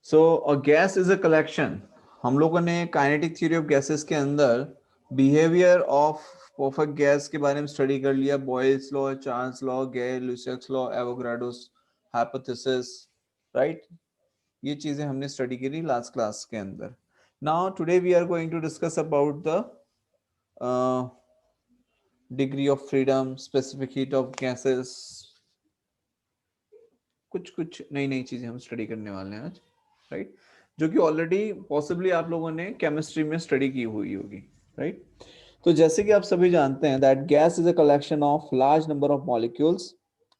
So a gas is a collection. हम लोगों ने काइनेटिक थ्योरी ऑफ गैसेस के अंदर बिहेवियर ऑफ परफेक्ट गैस के बारे में स्टडी कर लिया। Boyle's law, Charles law, Gay Lussac's law, Avogadro's hypothesis, right. ये चीजें हमने स्टडी करी लास्ट क्लास के अंदर। Now today we are going to discuss about the degree of freedom, specific heat of gases. कुछ कुछ नई नई चीजें हम स्टडी करने वाले हैं आज, राइट, जो कि ऑलरेडी पॉसिबली आप लोगों ने केमिस्ट्री में स्टडी की हुई होगी, राइट। तो जैसे कि आप सभी जानते हैं that gas is a collection of large number of molecules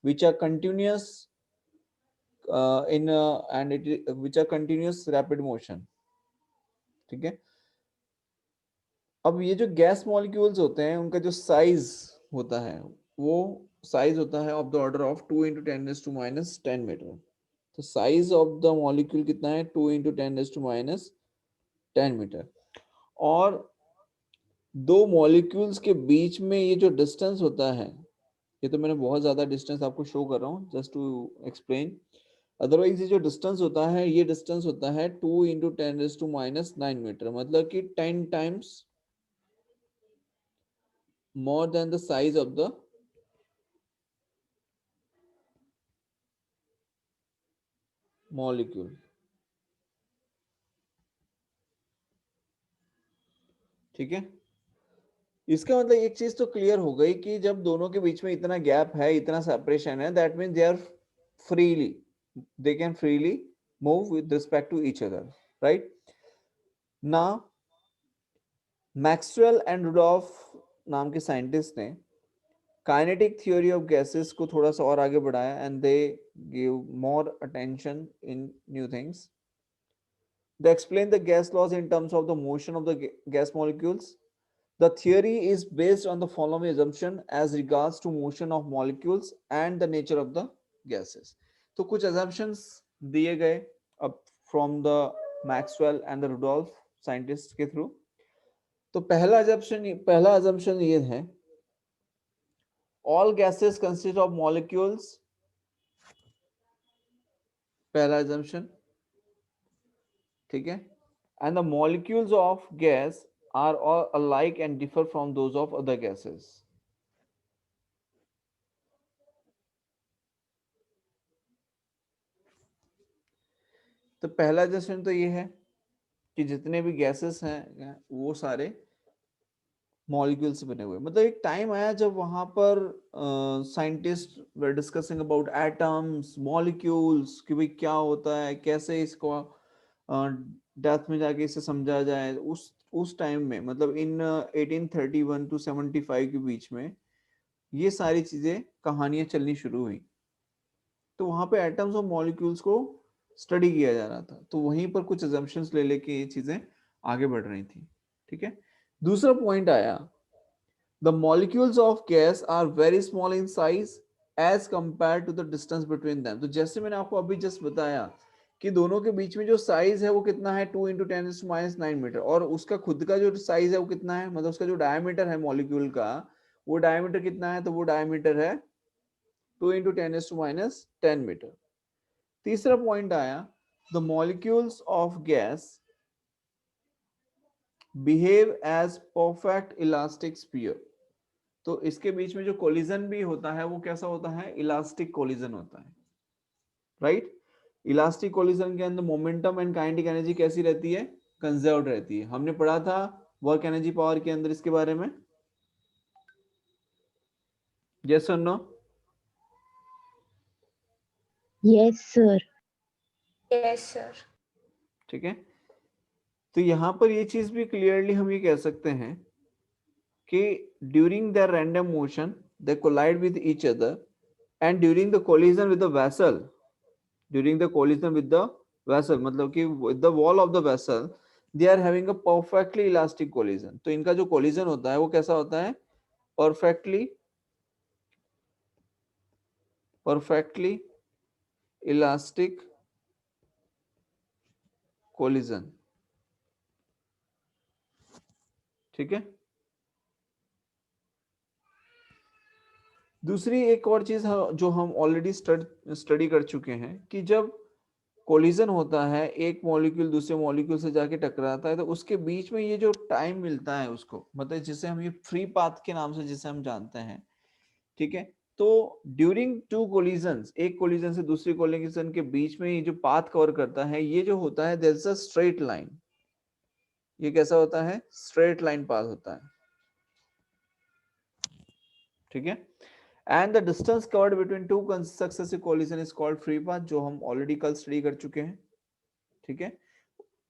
which are continuous in and it which are continuous rapid motion, ठीक है। अब ये जो गैस मॉलिक्यूल्स होते हैं उनका जो साइज होता है वो साइज होता है of the order of 2 × 10⁻⁻10 metre. तो साइज ऑफ द मॉलिक्यूल कितना है? 2 × 10⁻10 मीटर। और दो मॉलिक्यूल्स के बीच में ये जो डिस्टेंस होता है, ये तो मैंने बहुत ज्यादा डिस्टेंस आपको शो कर रहा हूँ जस्ट टू एक्सप्लेन। अदरवाइज ये जो डिस्टेंस होता है ये डिस्टेंस होता है 2 × 10⁻⁹ मीटर, मतलब कि 10 times more than the size of the molecule, ठीक है। इसका मतलब एक चीज तो क्लियर हो गई कि जब दोनों के बीच में इतना गैप है, इतना सेपरेशन है, that means they are freely, they can freely move with respect to each other, right. ना मैक्सवेल एंड रुडॉल्फ नाम के साइंटिस्ट ने काइनेटिक थ्योरी ऑफ गैसेस को थोड़ा सा और आगे बढ़ाया and they give more attention in new things. They explain the gas laws in terms of the motion of the gas molecules. The theory is based on the following assumption as regards to motion of molecules and the nature of the gases. तो कुछ assumptions दिए गए अब from the Maxwell and the Rudolph scientists के through। तो पहला assumption ये है, all gases consist of molecules। पहला assumption, ठीक है। And the molecules of gas are all alike and differ from those of other gases। तो पहला जशन तो ये है कि जितने भी गैसेस हैं वो सारे मॉलिक्यूल से बने हुए। मतलब एक टाइम आया जब वहां पर scientist were discussing about atoms, molecules, कि भाई क्या होता है, कैसे इसको डेप्थ में जाके इसे समझा जाए। उस टाइम में मतलब इन 1831 टू 75 के बीच में ये सारी चीजें कहानियां चलनी शुरू हुई। तो वहां पे एटम्स और मॉलिक्यूल्स को स्टडी किया जा रहा था, तो वहीं पर कुछ अजम्पशंस ले लेके ये चीजें आगे बढ़ रही थी, ठीक है। दूसरा पॉइंट आया, the molecules of gas are very small in size as compare to the distance between them. तो जैसे मैंने आपको अभी जस्ट बताया कि दोनों के बीच में जो साइज है वो कितना है, 2 × 10⁻⁹ मीटर, और उसका खुद का जो साइज है वो कितना है, मतलब उसका जो डायमीटर है मॉलिक्यूल का, वो डायमीटर कितना है, तो वो डायमीटर है 2 × 10⁻⁻10 मीटर। तीसरा पॉइंट आया, the molecules of gas behave as perfect elastic sphere. तो इसके बीच में जो कोलिजन भी होता है वो कैसा होता है, इलास्टिक कोलिजन होता है, राइट। इलास्टिक कोलिजन के अंदर मोमेंटम एंड काइनेटिक एनर्जी कैसी रहती है, कंजर्व्ड रहती है। हमने पढ़ा था वर्क एनर्जी पावर के अंदर इसके बारे में, यस और no? Yes, sir. Yes, sir. ठीक है। तो यहां पर ये चीज भी क्लियरली हम ये कह सकते हैं कि during the random motion they collide with each other and during the collision with the vessel, during the collision with the vessel मतलब कि with the wall of the vessel they are having a perfectly elastic collision. तो इनका जो collision होता है वो कैसा होता है, परफेक्टली इलास्टिक कोलिजन, ठीक है। दूसरी एक और चीज जो हम ऑलरेडी स्टडी कर चुके हैं कि जब कोलिजन होता है, एक मॉलिक्यूल दूसरे मॉलिक्यूल से जाके टकराता है, तो उसके बीच में ये जो टाइम मिलता है उसको, मतलब जिसे हम ये फ्री पाथ के नाम से जिसे हम जानते हैं, ठीक है। तो ड्यूरिंग टू कोलिजन्स, एक कोलिजन से दूसरी कोलिजन के बीच में ये जो पाथ कवर करता है, ये जो होता है there is a straight line. ये कैसा होता है? स्ट्रेट लाइन पाथ होता है, ठीक है। And the distance covered between two successive collision is called free path, जो हम ऑलरेडी कल स्टडी कर चुके हैं, ठीक है।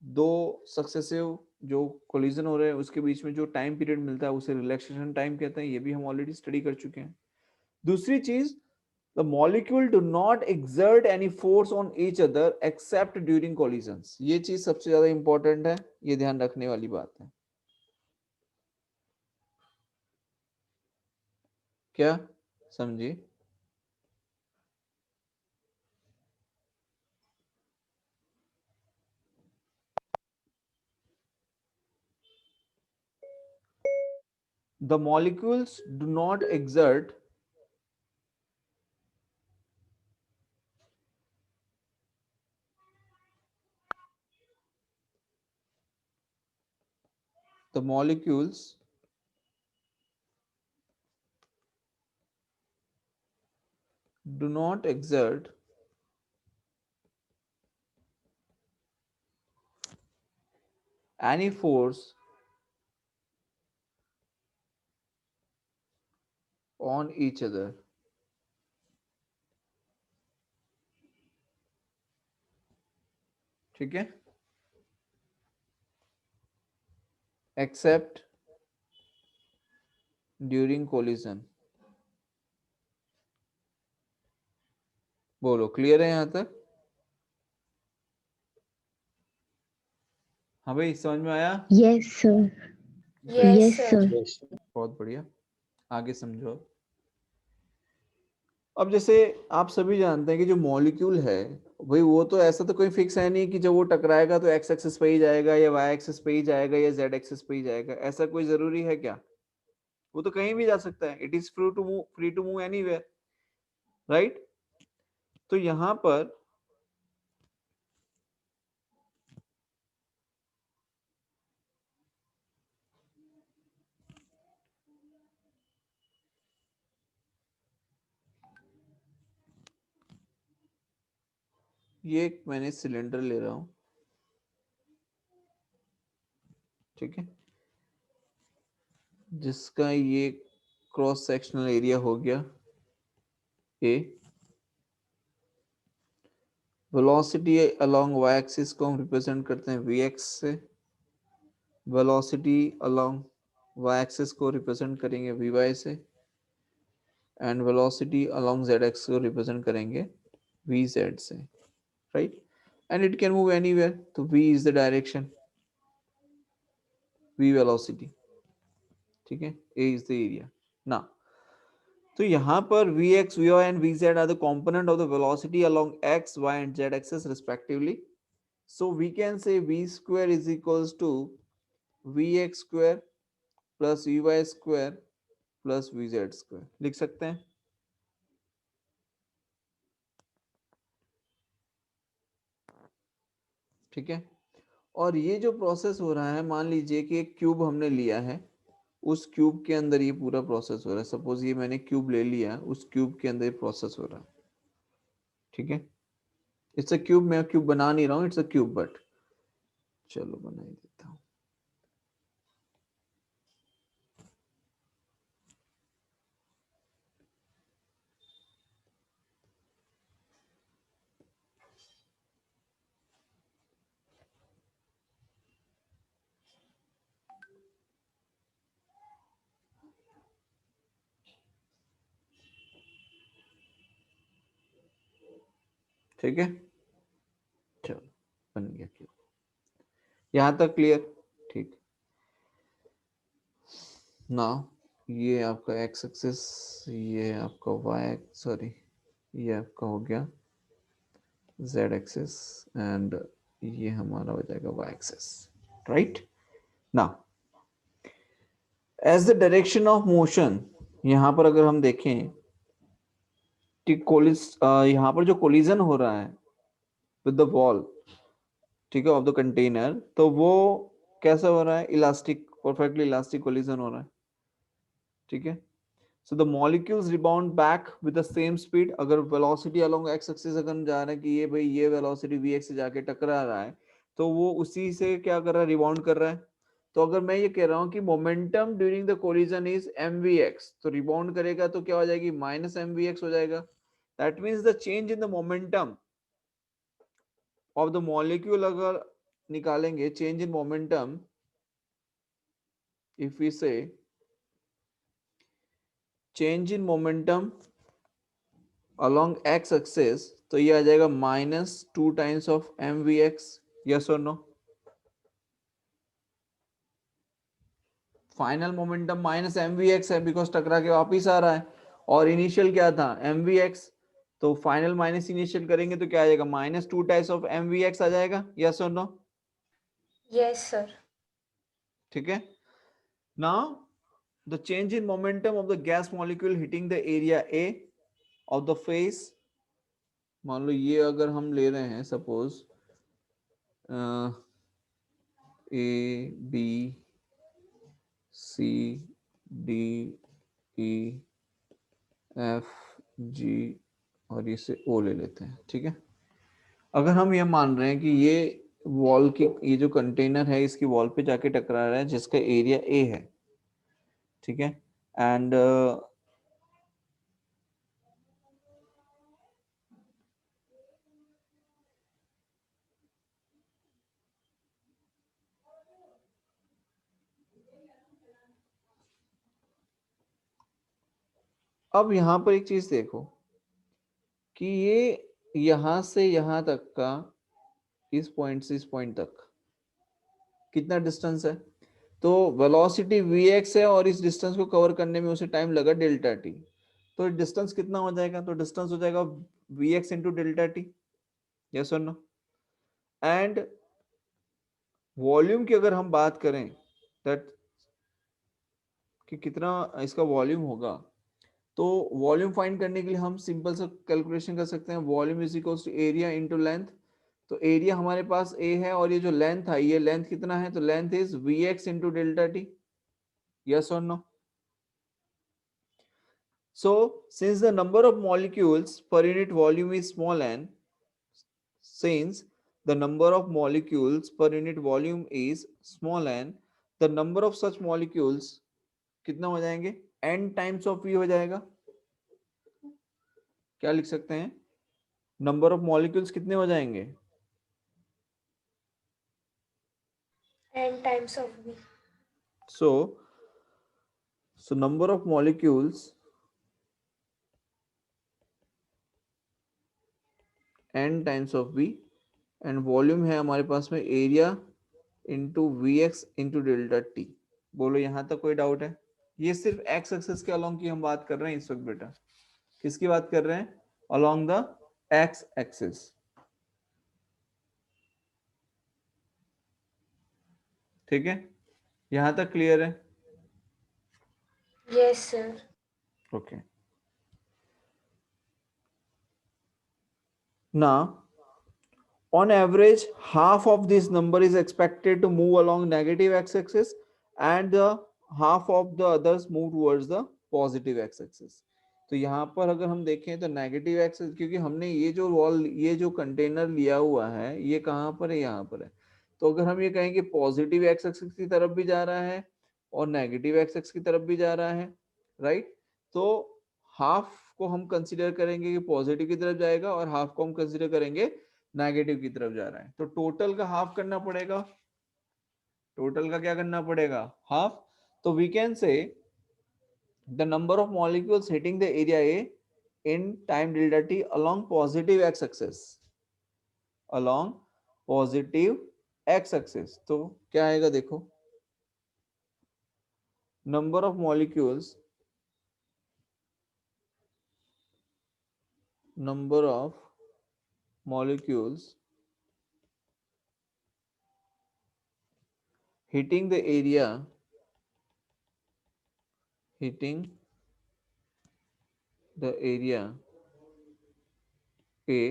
दो सक्सेसिव जो कोलिजन हो रहे हैं उसके बीच में जो टाइम पीरियड मिलता है उसे रिलैक्सेशन टाइम कहते हैं, ये भी हम ऑलरेडी स्टडी कर चुके हैं। दूसरी चीज, the molecule do not exert any force on each other except during collisions। ये चीज सबसे ज्यादा इंपॉर्टेंट है, ये ध्यान रखने वाली बात है। क्या समझिए? The molecules do not exert the molecules do not exert any force on each other ठीक है, except during collision। बोलो, क्लियर है यहां तक? हाँ भाई, समझ में आया? Yes, sir. Yes, Yes, sir. sir. Yes, sir. बहुत बढ़िया, आगे समझो। अब जैसे आप सभी जानते हैं कि जो मॉलिक्यूल है भाई, वो तो ऐसा तो कोई फिक्स है नहीं कि जब वो टकराएगा तो एक्स एक्सिस पे ही जाएगा या वाई एक्सिस पे ही जाएगा या जेड एक्सिस पे ही जाएगा, ऐसा कोई जरूरी है क्या? वो तो कहीं भी जा सकता है, it is free to move anywhere, right. तो यहां पर ये एक मैंने सिलेंडर ले रहा हूं, ठीक है, जिसका ये क्रॉस सेक्शनल एरिया हो गया ए। वेलोसिटी अलोंग वाई एक्सिस को हम रिप्रेजेंट करते हैं वी एक्स से, वेलोसिटी अलोंग वाई एक्सिस को रिप्रेजेंट करेंगे वी वाई से, and velocity along Z axis को रिप्रेजेंट करेंगे वी जेड से, right. And it can move anywhere, तो v is the direction, v velocity, ठीक है, ए इज द एरिया ना। तो यहाँ पर Vx, Vy and Vz are the component of the velocity along x, y and z axis respectively. So we can say v square is equals to Vx square plus Vy square plus Vz square, लिख सकते हैं। ठीक है, और ये जो process हो रहा है, मान लीजिए कि एक क्यूब हमने लिया है, उस क्यूब के अंदर ये पूरा प्रोसेस हो रहा है। सपोज ये मैंने क्यूब ले लिया, उस क्यूब के अंदर प्रोसेस हो रहा है, ठीक है। इट्स अ क्यूब, मैं क्यूब बना नहीं रहा हूँ, इट्स अ क्यूब, बट चलो बना ही देता हूँ। ठीक है, चलो बन गया क्यूब, यहां तक क्लियर? ठीक। ना ये आपका एक्स एक्सिस, ये आपका वाई, सॉरी ये आपका हो गया जेड एक्सिस, एंड ये हमारा हो जाएगा वाई एक्सिस, राइट। ना as the direction of motion, यहां पर अगर हम देखें कि यहाँ पर जो कोलिजन हो रहा है, विद द वॉल, ठीक है, ऑफ द कंटेनर, तो वो कैसा हो रहा है, इलास्टिक, परफेक्टली इलास्टिक कोलिजन हो रहा है, ठीक है। So the molecules rebound back with the same speed. अगर वेलोसिटी अलोंग एक्स एक्सिस अगर हम जा रहे हैं कि ये भाई ये वेलोसिटी वी एक्स से जाके टकरा रहा है, तो वो उसी से क्या कर रहा है, रिबाउंड कर रहा है। तो अगर मैं ये कह रहा हूँ कि momentum during the collision is M V X, तो रिबाउंड करेगा तो क्या हो जाएगी, माइनस एम वी एक्स हो जाएगा। That means the change in the momentum of the molecule, अगर निकालेंगे change in momentum, if we say change in momentum along x axis, तो ये आ जाएगा -2 of mvx, yes or no। Final momentum minus mvx है because टकरा के वापिस आ रहा है, और इनिशियल क्या था mvx, तो फाइनल माइनस इनिशियल करेंगे तो क्या आ जाएगा, -2 of mvx आ जाएगा, yes or no। Yes, sir. ठीक है। Now the change in momentum of the gas molecule hitting the area A of the face, मान लो ये अगर हम ले रहे हैं suppose A B C D E F G और इसे ओ ले लेते हैं, ठीक है। अगर हम ये मान रहे हैं कि ये वॉल की, ये जो कंटेनर है इसकी वॉल पे जाके टकरा रहा है जिसका एरिया ए है, ठीक है, एंड अब यहां पर एक चीज देखो कि ये यहां से यहां तक का, इस पॉइंट से इस पॉइंट तक कितना डिस्टेंस है, तो वेलोसिटी vx है और इस डिस्टेंस को कवर करने में उसे टाइम लगा डेल्टा टी, तो डिस्टेंस कितना हो जाएगा, तो डिस्टेंस हो जाएगा vx into delta t, yes और नो। एंड वॉल्यूम की अगर हम बात करें दैट कि कितना इसका वॉल्यूम होगा, तो वॉल्यूम फाइंड करने के लिए हम सिंपल सा कैलकुलेशन कर सकते हैं, volume is equals to area into length. तो एरिया हमारे पास ए है और ये जो लेंथ है, ये लेंथ कितना है, तो length is v x into delta t, yes और no. So since the number of molecules per unit volume is small n, since the number of molecules per unit volume is small n, the number of such molecules कितना हो जाएंगे, n times of v हो जाएगा। क्या लिख सकते हैं, number of molecules कितने हो जाएंगे, N times of V. so number of molecules n times of v, and volume है हमारे पास में area into V x into delta T. बोलो यहां तक कोई डाउट है, ये सिर्फ एक्स एक्सिस के अलोंग की हम बात कर रहे हैं इस वक्त बेटा, किसकी बात कर रहे हैं, अलोंग द एक्स एक्सिस, ठीक है, यहां तक क्लियर है, Yes, sir. Okay. now on average half of this number is expected to move along negative x-axis and the half of the others move towards the positive x-axis। तो यहाँ पर अगर हम देखें तो नेगेटिव एक्सेस, क्योंकि हमने ये जो वॉल, ये जो कंटेनर लिया हुआ है ये कहाँ पर है, यहाँ पर है, तो अगर हम ये कहें कि पॉजिटिव एक्स एक्सिस की तरफ भी जा रहा है और नेगेटिव एक्स एक्सिस की तरफ भी जा रहा है, राइट, तो हाफ को हम कंसीडर करेंगे कि पॉजिटिव की तरफ जाएगा और हाफ को हम कंसीडर करेंगे नेगेटिव की तरफ जा रहा है, तो टोटल का हाफ करना पड़ेगा, टोटल का क्या करना पड़ेगा, हाफ। तो we can say the number of molecules hitting the area A in time delta T along positive X axis, along positive X axis, तो क्या आएगा देखो, number of molecules, number of molecules hitting the area, hitting the area A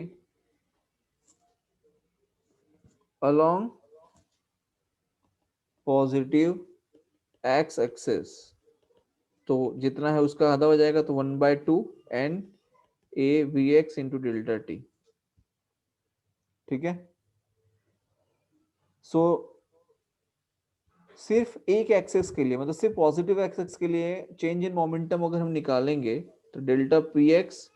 along positive X axis, तो जितना है उसका आधा हो जाएगा, तो 1/2 N A V x into delta T. ठीक है, सो सिर्फ एक एक्सेस के लिए, मतलब सिर्फ पॉजिटिव एक्सेस के लिए चेंज इन मोमेंटम अगर हम निकालेंगे तो delta P x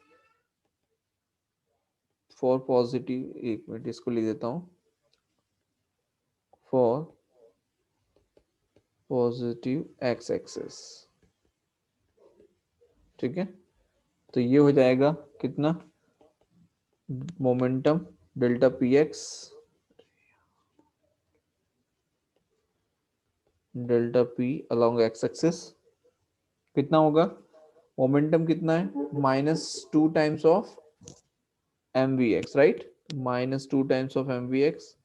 for positive, एक मिनट इसको लिख देता हूं, फॉर पॉजिटिव एक्स एक्सेस। ठीक है, तो ये हो जाएगा कितना, momentum delta P X, delta P along X axis कितना होगा, मोमेंटम कितना है, -2 times of M V X, right, -2 times of M V X,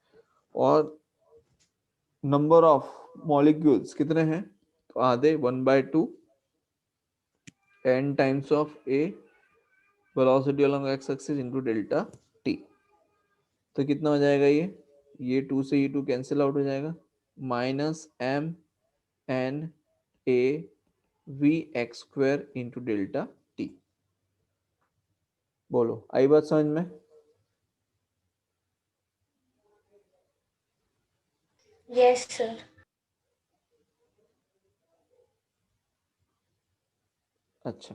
और नंबर ऑफ मॉलिक्यूल्स कितने हैं, तो आधे 1/2 n times of A velocity along X axis into delta T. तो कितना हो जाएगा ये 2 से ये 2 कैंसिल आउट हो जाएगा, -m(n)a(v)x² इंटू डेल्टा टी। बोलो, आई बात समझ में? Yes, sir. अच्छा,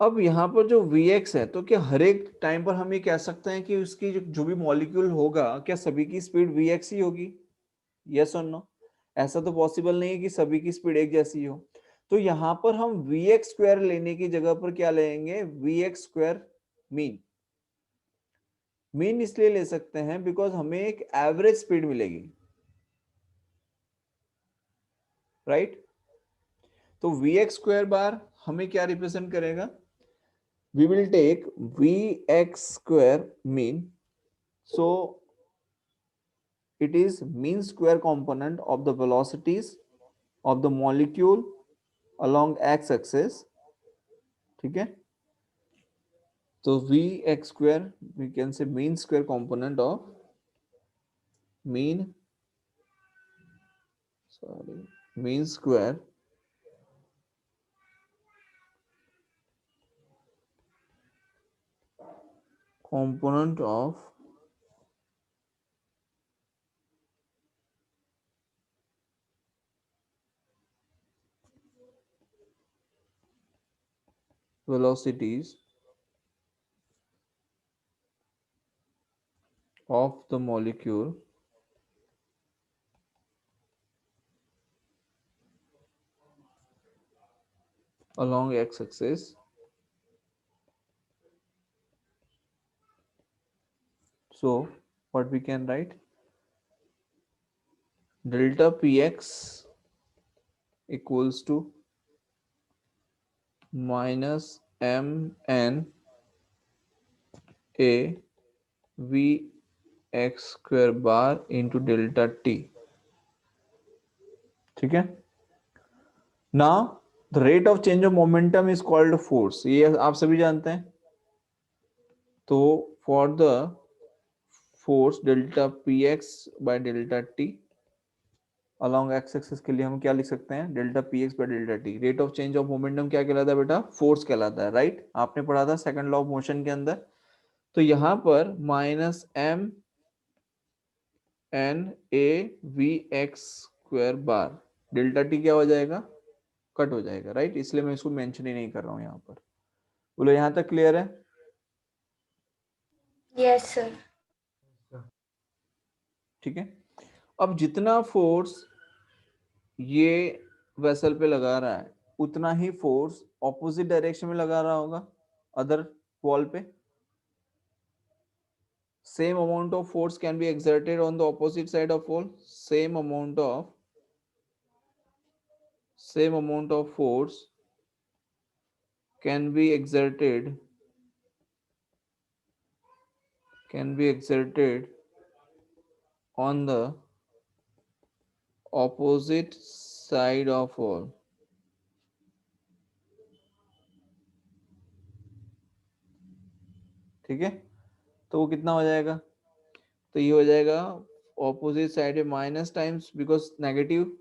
अब यहाँ पर जो Vx है, तो क्या हर एक टाइम पर हम ये कह सकते हैं कि उसकी जो भी मॉलिक्यूल होगा, क्या सभी की स्पीड Vx ही होगी? यस और नो? ऐसा तो पॉसिबल नहीं है कि सभी की स्पीड एक जैसी हो। तो यहाँ पर हम Vx² लेने की जगह पर क्या लेंगे, Vx² मीन। मीन इसलिए ले सकते हैं बिकॉज हमें एक एवरेज स्पीड मिलेगी, राइट? तो Vx² बार हमें क्या रिप्रेजेंट करेगा, we will take Vx² mean, so it is mean square component of the velocities of the molecule along x axis। ठीक है, तो Vx² we can say mean square component of mean square component of velocities of the molecule along x axis, so what we can write, delta px equals to -mn a Vx² bar into delta T. ठीक है, now the rate of change of momentum is called force, ये आप सभी जानते हैं। तो for the force delta P x by delta T along x axis के लिए हम क्या लिख सकते हैं, delta P x by delta T. Rate of change of momentum क्या कहलाता है बेटा, फोर्स कहलाता है, राइट? आपने पढ़ा था सेकंड लॉ ऑफ मोशन के अंदर। तो यहां पर -m(n)a(v)x² बार डेल्टा टी क्या हो जाएगा, कट हो जाएगा, राइट? इसलिए मैं इसको मेंशन ही नहीं कर रहा हूं यहाँ पर। बोलो, यहां तक क्लियर है? Yes, sir. ठीक है, अब जितना फोर्स ये वेसल पे लगा रहा है, उतना ही फोर्स ऑपोजिट डायरेक्शन में लगा रहा होगा अदर वॉल पे। Same amount of force can be exerted on the opposite side of wall, same amount of force can be exerted on the opposite side of wall। ठीक है, तो वो कितना हो जाएगा, तो ये हो जाएगा ऑपोजिट साइड है minus times because negative.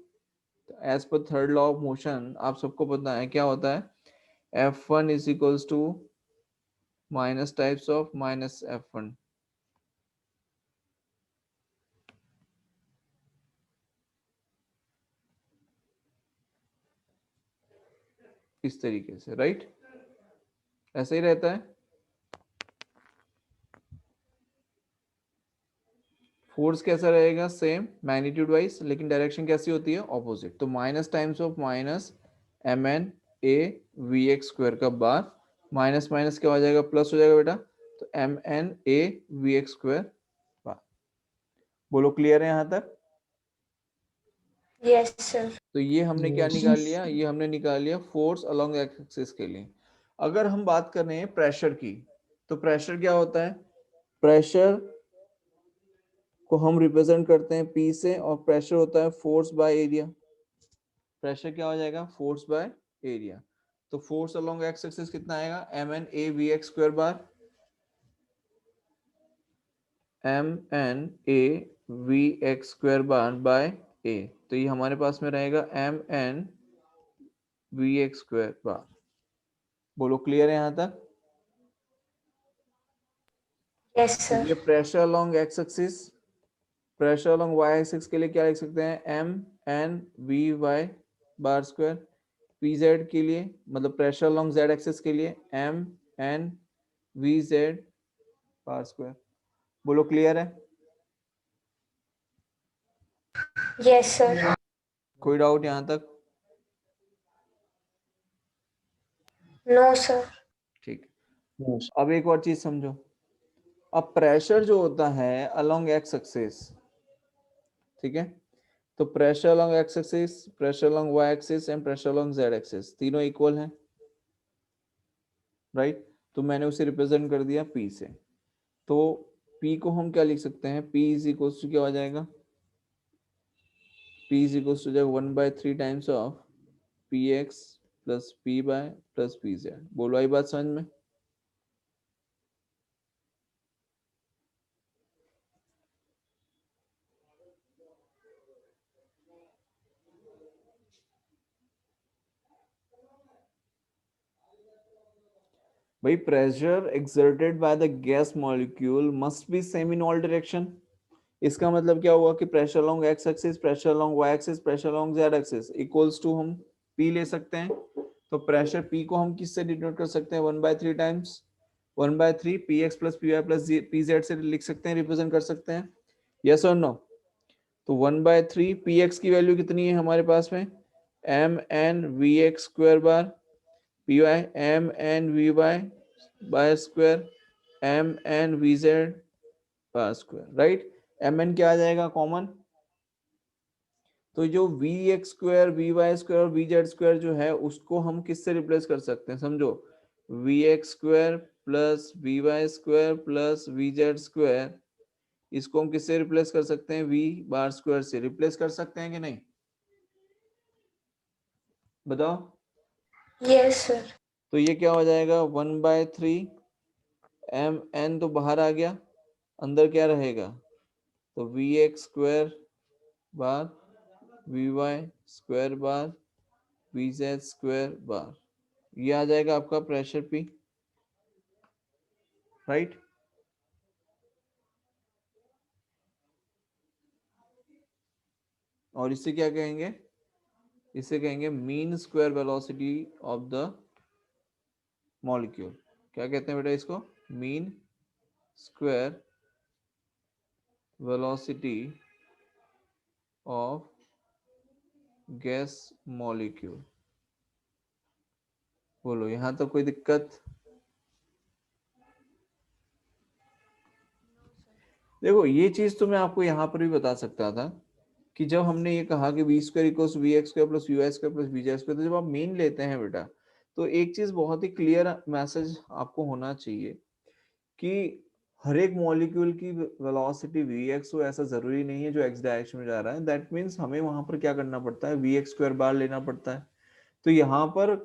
As पर थर्ड लॉ ऑफ मोशन आप सबको पता है क्या होता है, F1 is equals to minus times of minus F1। इस तरीके से, राइट, ऐसे ही रहता है। फोर्स कैसा रहेगा, सेम मैग्नीट्यूड वाइज, लेकिन डायरेक्शन कैसी होती है, ऑपोजिट। तो minus times of minus mn_a_vx² का बार, माइनस माइनस क्या हो जाएगा, प्लस हो जाएगा बेटा, तो mn_a_vx² बार। बोलो क्लियर है यहाँ तक? Yes, sir. तो ये हमने क्या Yes. निकाल लिया, ये हमने निकाल लिया फोर्स अलोंग एक्सिस के लिए। अगर हम बात कर रहे हैं प्रेशर की, तो प्रेशर क्या होता है, प्रेशर को हम रिप्रेजेंट करते हैं P से, और प्रेशर होता है फोर्स बाय एरिया। प्रेशर क्या हो जाएगा, फोर्स बाय एरिया। तो फोर्स अलोंग एक्स एक्सिस कितना आएगा, mn_a_vx² bar, mn_a_vx² bar bye a। तो ये हमारे पास में रहेगा mn_vx² बार। बोलो क्लियर है यहाँ तक? Yes, तो sir. ये pressure along X axis, pressure along Y axis के लिए क्या लिख सकते हैं, mn_vy बार स्क्वायर। pz के लिए मतलब प्रेशर अलोंग z एक्सिस के लिए mn_vz बार स्क्वायर। बोलो क्लियर है? Yes, sir. कोई डाउट यहाँ तक? No, sir. ठीक। Yes. अब एक और चीज समझो, अब प्रेशर जो होता है अलोंग एक्स एक्सिस, ठीक है, तो pressure along X axis, pressure along Y axis and pressure along Z axis तीनों इक्वल हैं, राइट। तो मैंने उसे रिप्रेजेंट कर दिया P से। तो P को हम क्या लिख सकते हैं, P इज इक्वल टू क्या हो जाएगा, P is equal to 1/3 times of Px plus Py plus Pz। बोलो आई बात समझ में? भाई pressure exerted by the gas molecule must be same in all direction. इसका मतलब क्या हुआ कि pressure along X axis, pressure along Y axis, pressure along Z axis equals to हम P ले सकते हैं। तो प्रेशर P को हम किससे डिनोट कर सकते हैं, 1/3 times 1/3 Px plus Py plus Pz से लिख सकते हैं, रिप्रेजेंट कर सकते हैं, यस और नो? तो 1/3 Px की वैल्यू कितनी है हमारे पास में, mn_vx² बार, Py mn_vy bye square mn_vz bar square, right. mn क्या आ जाएगा कॉमन, तो जो vx² vy² और vz² जो है उसको हम किससे रिप्लेस कर सकते हैं, समझो, vx² plus vy² plus vz², इसको हम किससे रिप्लेस कर सकते हैं, v बार स्क्वायर से रिप्लेस कर सकते हैं कि नहीं, बताओ। Yes, sir. तो ये क्या हो जाएगा, 1/3 mn तो बाहर आ गया, अंदर क्या रहेगा, तो vx² बार vy² बार vz² बार, ये आ जाएगा आपका प्रेशर P, राइट। और इसे क्या कहेंगे, इसे कहेंगे mean square velocity of the molecule. क्या कहते हैं बेटा इसको, mean square velocity of gas molecule. बोलो यहां तक कोई दिक्कत? देखो ये चीज तो मैं आपको यहाँ पर भी बता सकता था कि जब हमने ये कहा कि v² equals vx² plus vy² plus vz², तो जब आप मीन लेते हैं बेटा, तो एक चीज बहुत ही क्लियर मैसेज आपको होना चाहिए कि हर एक मॉलिक्यूल की वेलोसिटी vx हो, ऐसा जरूरी नहीं है जो x डायरेक्शन में जा रहा है। दैट मीन्स हमें वहां पर क्या करना पड़ता है, vx² बार लेना पड़ता है। तो यहाँ पर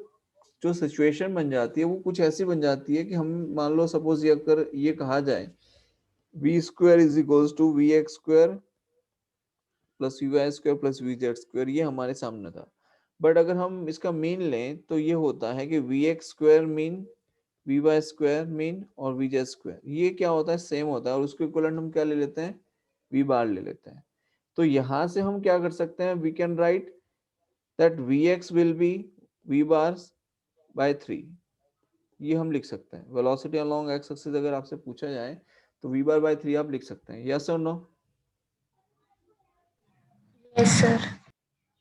जो सिचुएशन बन जाती है वो कुछ ऐसी बन जाती है कि हम मान लो सपोज ये अगर ये कहा जाए v² is equals to vx² plus V Y square plus V Z square, ये हमारे सामने था। बट अगर हम इसका मीन लें तो ये होता है कि V x square mean, V Y square mean और वी जेड स्क्वायर, ये क्या होता है, सेम होता है, और उसको इक्विवेलेंट हम क्या ले लेते हैं, वी बार ले लेते हैं। तो यहां से हम क्या कर सकते हैं, we can write that V X will be V bars by 3, ये हम लिख सकते हैं। वेलोसिटी अलोंग एक्स एक्सिस अगर आपसे पूछा जाए तो वी बार बाय 3 आप लिख सकते हैं, यस और नो? Yes, sir.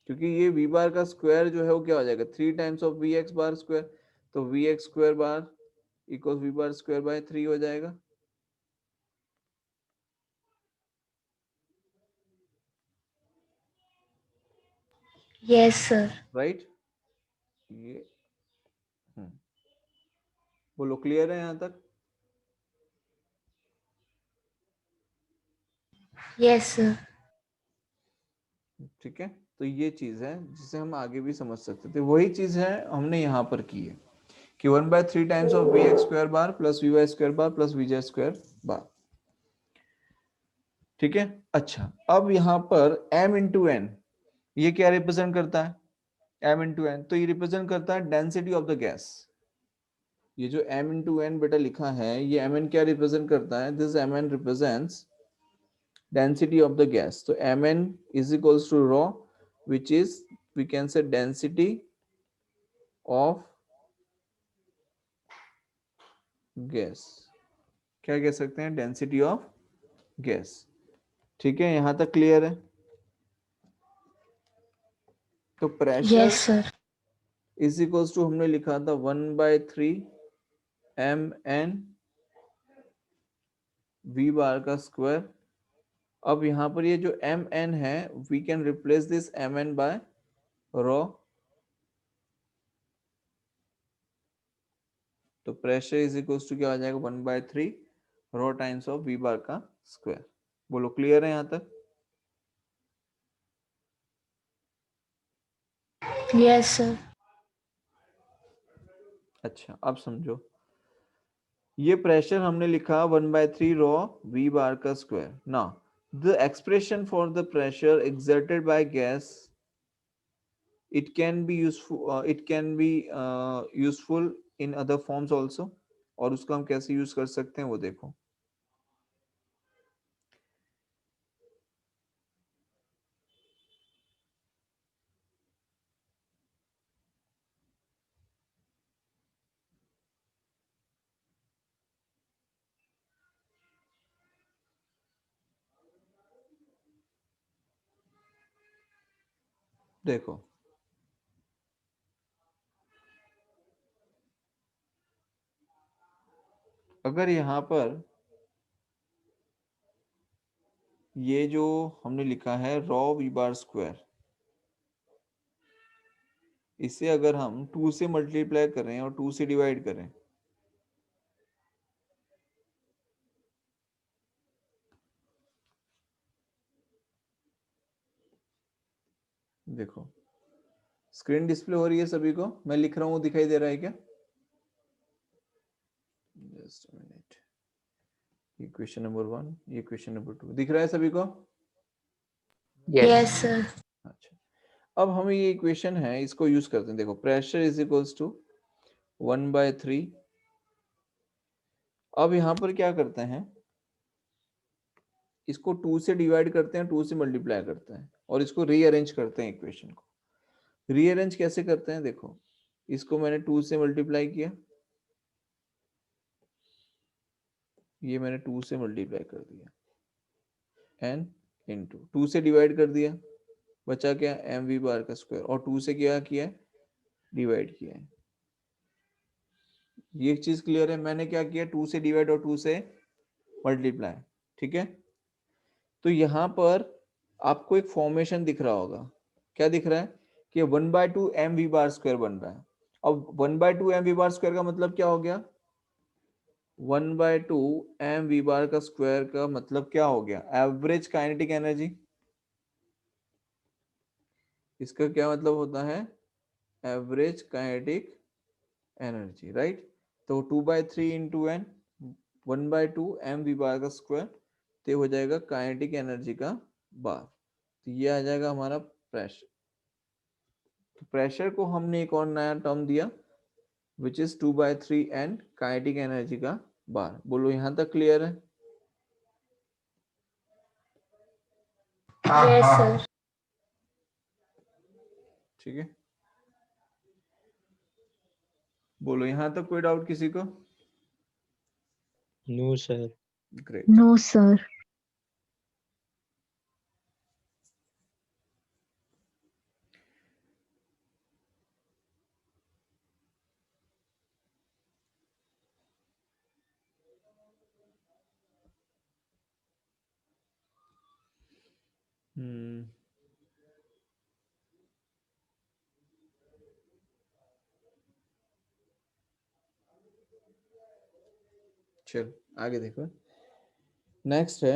क्योंकि ये वी बार का स्क्वायर जो है वो क्या हो जाएगा, 3 times of we x bar square, तो v x square bar equal v bar square by 3 हो जाएगा। Yes, sir. राइट, ये बोलो, क्लियर है यहाँ तक? Yes, sir. ठीक है, तो ये चीज है जिसे हम आगे भी समझ सकते थे, वही चीज है हमने यहाँ पर की है कि 1/3 times of we x square bar plus V Y square bar plus V Z square bar. ठीक है, अच्छा अब यहाँ पर m इंटू एन, ये क्या रिप्रेजेंट करता है, m इंटू एन, तो ये रिप्रेजेंट करता है डेंसिटी ऑफ द गैस। ये जो m इंटू एन बेटा लिखा है, ये mn क्या रिप्रेजेंट करता है, this mn represents density of the gas. So Mn is equals to rho, which is we can say density of gas. क्या कह सकते हैं, density of gas. ठीक है, यहां तक क्लियर है? तो pressure Yes, sir. Is equals to हमने लिखा था 1/3 mn v बार का स्क्वायर। अब यहाँ पर ये जो mn है, we can replace this mn by rho, तो प्रेशर इज इक्वल्स टू क्या आ जाएगा, 1/3 rho times of V bar का स्क्वायर। बोलो, क्लियर है यहाँ तक? Yes, sir. अच्छा अब समझो, ये प्रेशर हमने लिखा 1/3 रो वी बार का स्क्वायर। ना, the expression for the pressure exerted by gas, it can be useful in other forms also, और उसको हम कैसे यूज कर सकते हैं वो देखो। देखो, अगर यहाँ पर ये जो हमने लिखा है रॉ वी बार स्क्वायर, इसे अगर हम 2 से मल्टीप्लाई करें और 2 से डिवाइड करें, देखो स्क्रीन डिस्प्ले हो रही है सभी को, मैं लिख रहा हूँ दिखाई दे रहा है क्या? जस्ट अ मिनट, ये क्वेश्चन नंबर 1, ये क्वेश्चन नंबर 2 दिख रहा है सभी को? Yes, sir. अच्छा, अब हमें ये इक्वेशन है इसको यूज करते हैं। देखो, प्रेशर इज इक्वल्स टू 1/3। अब यहाँ पर क्या करते हैं, इसको 2 से डिवाइड करते हैं, 2 से मल्टीप्लाई करते हैं और इसको रीअरेंज करते हैं। इक्वेशन को रीअरेंज कैसे करते हैं, देखो इसको मैंने 2 से मल्टीप्लाई किया, ये मैंने 2 से मल्टीप्लाई कर दिया, n इंटू 2 से डिवाइड कर दिया, बचा क्या, एम वी बार का स्क्वायर, और 2 से क्या किया, डिवाइड किया है। ये एक चीज क्लियर है, मैंने क्या किया, 2 से डिवाइड और 2 से मल्टीप्लाई। ठीक है, तो यहाँ पर आपको एक फॉर्मेशन दिख रहा होगा, क्या दिख रहा है कि 1/2 एम वी बार स्क्वायर बन रहा है। अब 1/2 एम वी बार स्क्वायर का मतलब क्या हो गया, 1/2 एम वी बार का स्क्वायर का मतलब क्या हो गया, एवरेज काइनेटिक एनर्जी। इसका क्या मतलब होता है, एवरेज काइनेटिक एनर्जी, राइट। तो 2/3 into N, 1/2 M V bar का स्क्वायर, तो हो जाएगा काइनेटिक एनर्जी का बार। तो ये आ जाएगा हमारा प्रेशर। तो प्रेशर को हमने एक और नया टर्म दिया which is 2/3 and kinetic energy का बार। बोलो यहां तक क्लियर है? Yes, sir. ठीक है, बोलो यहां तक कोई डाउट किसी को? No sir. Great. No, sir. हम्म, चल आगे देखो। नेक्स्ट है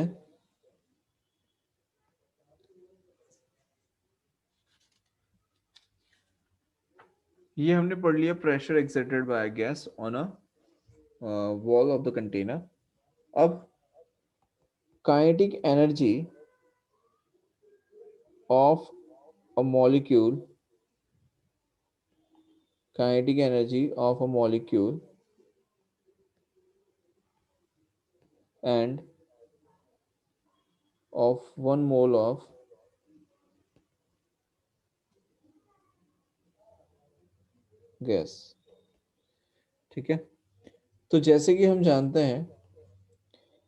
ये हमने पढ़ लिया pressure exerted by gas on a wall of the container. अब kinetic energy of a molecule, kinetic energy of a molecule and of 1 mole of gas. ठीक है, तो जैसे कि हम जानते हैं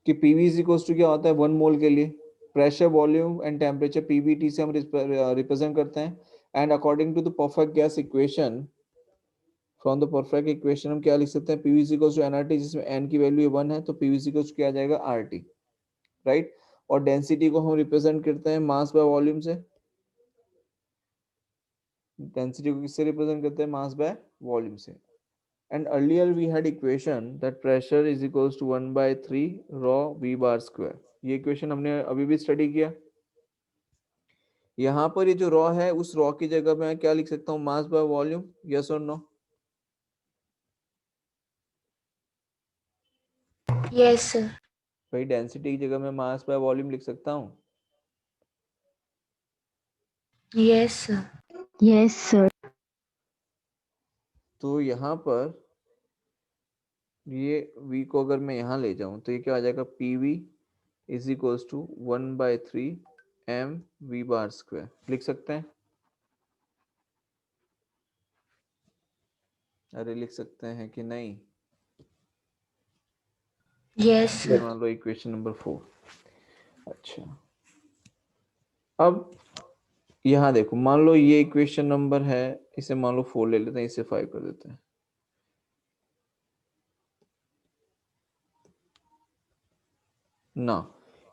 कि पीवी इज इक्वल्स टू क्या होता है 1 मोल के लिए pressure volume and temperature PVT से हम रिप्रेजेंट करते हैं। And according to the perfect gas equation, from the perfect equation हम क्या लिख सकते हैं, PV is equals to NRT, जिसमें एन की वैल्यू 1 है तो पीवी इज इक्वल्स टू क्या आ जाएगा आरटी, राइट। और डेंसिटी को हम रिप्रेजेंट करते हैं मास बाय वॉल्यूम से। डेंसिटी को किससे रिप्रेजेंट करते हैं, मास बाय वॉल्यूम से। And earlier we had equation that pressure is equals to 1/3 rho v bar square। ये इक्वेशन हमने अभी भी स्टडी किया। यहाँ पर ये जो रॉ है उस रॉ की जगह मैं क्या लिख सकता हूँ, मास बाय वॉल्यूम, यस और नो? Yes, sir. भाई डेंसिटी की जगह मैं मास बाय वॉल्यूम लिख सकता हूँ। Yes, sir. Yes, sir. तो यहाँ पर ये v को अगर मैं यहाँ ले जाऊं तो ये क्या आ जाएगा, pv is equals to 1/3 m v bar square लिख सकते हैं। अरे लिख सकते हैं कि नहीं? Yes, ये sir. मान लो इक्वेशन नंबर 4। अच्छा, अब यहाँ देखो, मान लो ये इक्वेशन नंबर है, इसे मान लो 4 ले लेते हैं, इसे 5 कर देते हैं ना।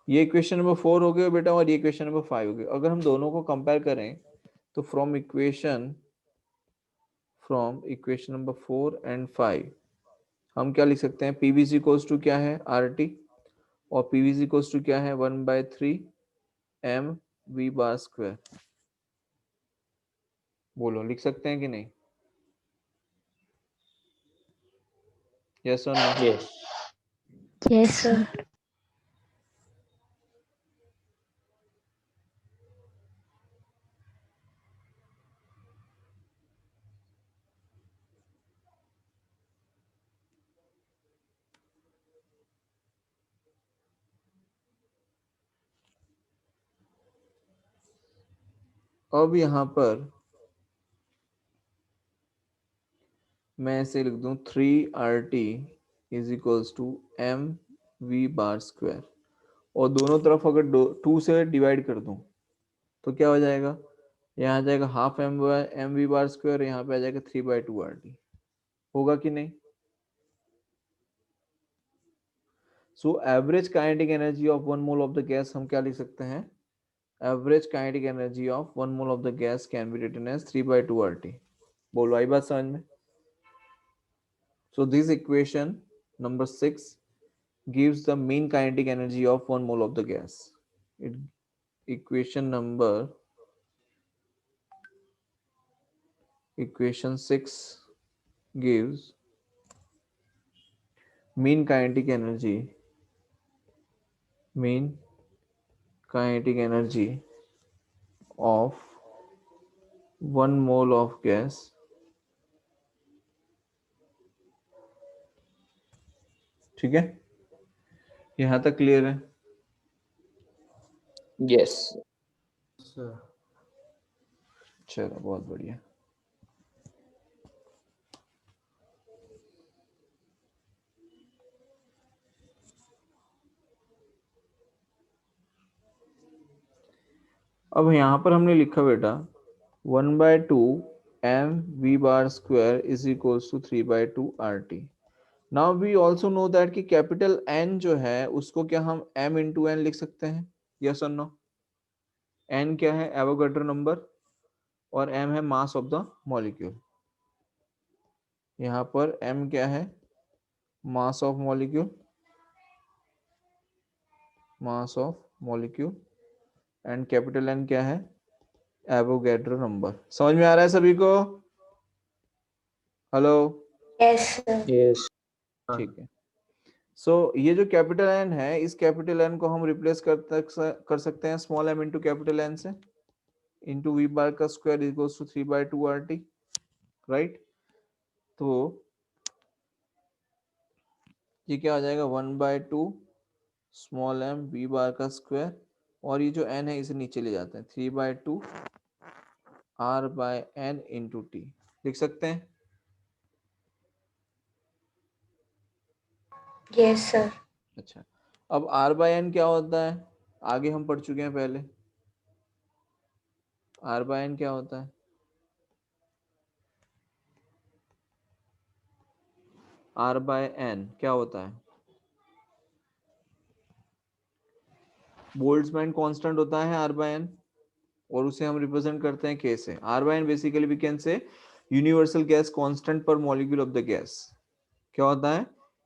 ये इक्वेशन नंबर 4 हो गया बेटा और ये इक्वेशन नंबर 5 हो गया। अगर हम दोनों को कंपेयर करें तो फ्रॉम इक्वेशन नंबर 4 एंड 5 हम क्या लिख सकते हैं, पीवीसी इक्वल्स टू क्या है आरटी, और पीवीसी इक्वल्स टू क्या है 1/3 एम वी बार स्क्वायर। बोलो लिख सकते हैं कि नहीं, यस और no? Yes. Yes, Sir. sir. अब यहाँ पर मैं ऐसे लिख दूं 3RT is equals to M V bar square, और दोनों तरफ अगर 2 से डिवाइड कर दूं तो क्या हो जाएगा, यहाँ आ जाएगा half M V bar square, यहाँ पे आ जाएगा 3/2RT। होगा कि नहीं? So average kinetic energy of 1 mole of the gas हम क्या लिख सकते हैं, average kinetic energy of 1 mole of the gas can be written as 3/2RT। बोलो आई बात समझ में? So this equation number 6 gives the mean kinetic energy of 1 mole of the gas. It, equation 6 gives mean kinetic energy of 1 mole of gas ठीक है, यहां तक clear है? Yes. चलो बहुत बढ़िया। अब यहां पर हमने लिखा बेटा 1/2 m v bar square is equals to 3/2 RT। Now we also know that कि कैपिटल N जो है उसको क्या हम m इंटू एन लिख सकते हैं? यस और नो? n क्या है? एवोगैड्रो नंबर, और m है मास ऑफ द मॉलिक्यूल। यहाँ पर m क्या है? Mass of molecule, mass of molecule, and capital N क्या है? Avogadro number. समझ में आ रहा है सभी को? हेलो? Yes, sir. Yes. ठीक है। सो ये जो कैपिटल N है, इस कैपिटल N को हम रिप्लेस कर सकते हैं small m into capital N से, इंटू वी बार का square equals to 3/2 RT, right? तो ये क्या हो जाएगा? 1/2 स्मॉल m वी बार का स्क्वायर, और ये जो n है इसे नीचे ले जाते हैं, 3/2 R/n इंटू टी। लिख सकते हैं? Yes, sir. अच्छा, अब R/n क्या होता है? आगे हम पढ़ चुके हैं पहले। R/n क्या होता है? R/n क्या होता है? बोल्ट्जमैन कांस्टेंट होता है R/n, और उसे हम रिप्रेजेंट करते हैं K से। R/n basically we can say universal gas constant per molecule of the gas. क्या होता है?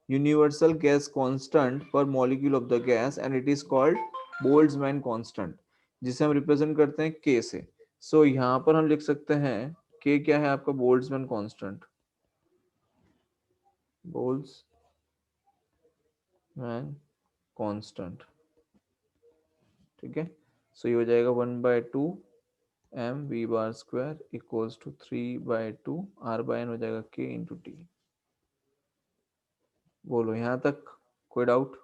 Universal gas constant per molecule of the gas, and it is called Boltzmann constant, जिसे हम रिप्रेजेंट करते हैं K से। सो यहाँ पर हम लिख सकते हैं K क्या है आपका? बोल्ट्जमैन कांस्टेंट, बोल्ट्जमैन कांस्टेंट, ठीक है। सो ये हो जाएगा 1/2 m v bar square equals to 3/2 R/n हो जाएगा K इंटू टी। बोलो यहाँ तक कोई डाउट?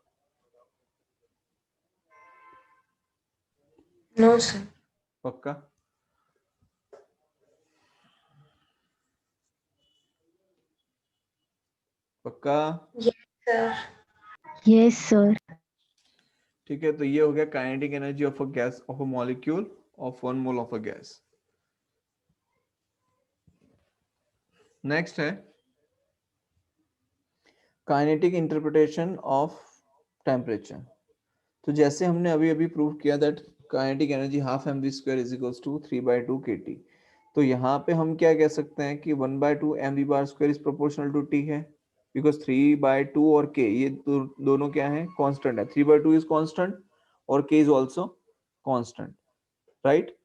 No, sir. पक्का? पक्का? Yes, sir. Yes, sir. ठीक है, तो ये हो गया kinetic energy of a gas, of a molecule of 1 mole of a gas. Next है काइनेटिक इंटरप्रिटेशन ऑफ टेम्परेचर। तो जैसे हमने अभी अभी प्रूव किया that kinetic energy half M V square is equals to 3/2 kT, तो यहाँ पे हम क्या कह सकते हैं कि 1/2 M V bar square is proportional to T है, बिकॉज 3/2 और k ये दोनों क्या है? कांस्टेंट है। 3/2 इज कांस्टेंट और k is also constant, right?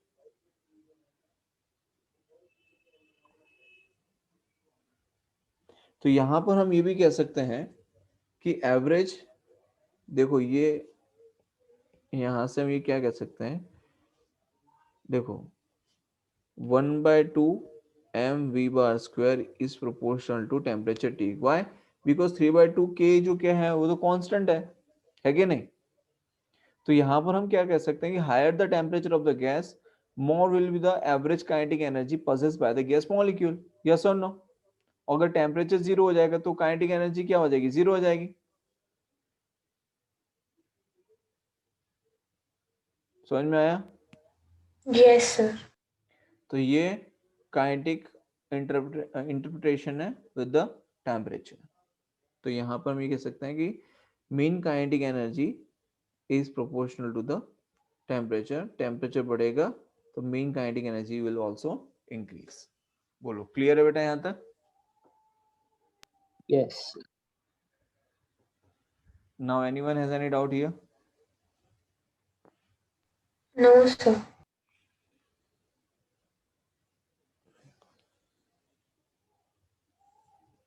तो यहाँ पर हम ये भी कह सकते हैं कि एवरेज, देखो ये यहाँ से हम ये क्या कह सकते हैं? देखो 1/2 m v bar square is proportional to temperature T। Why? Because 3/2 k जो क्या है वो तो कांस्टेंट है कि नहीं? तो यहाँ पर हम क्या कह सकते हैं कि higher the temperature of the gas, more will be the average kinetic energy possessed by the gas molecule। Yes और नो? अगर टेम्परेचर जीरो हो जाएगा तो काइनेटिक एनर्जी क्या हो जाएगी? जीरो हो जाएगी। समझ में आया? Yes, sir. तो ये काइनेटिक इंटरप्रिटेशन है विद द टेम्परेचर। तो यहाँ पर हम ये कह सकते हैं कि mean kinetic energy is proportional to the temperature. Temperature बढ़ेगा तो mean kinetic energy will also increase. बोलो क्लियर है बेटा यहाँ तक? Yes. Now anyone has any doubt here? No, sir.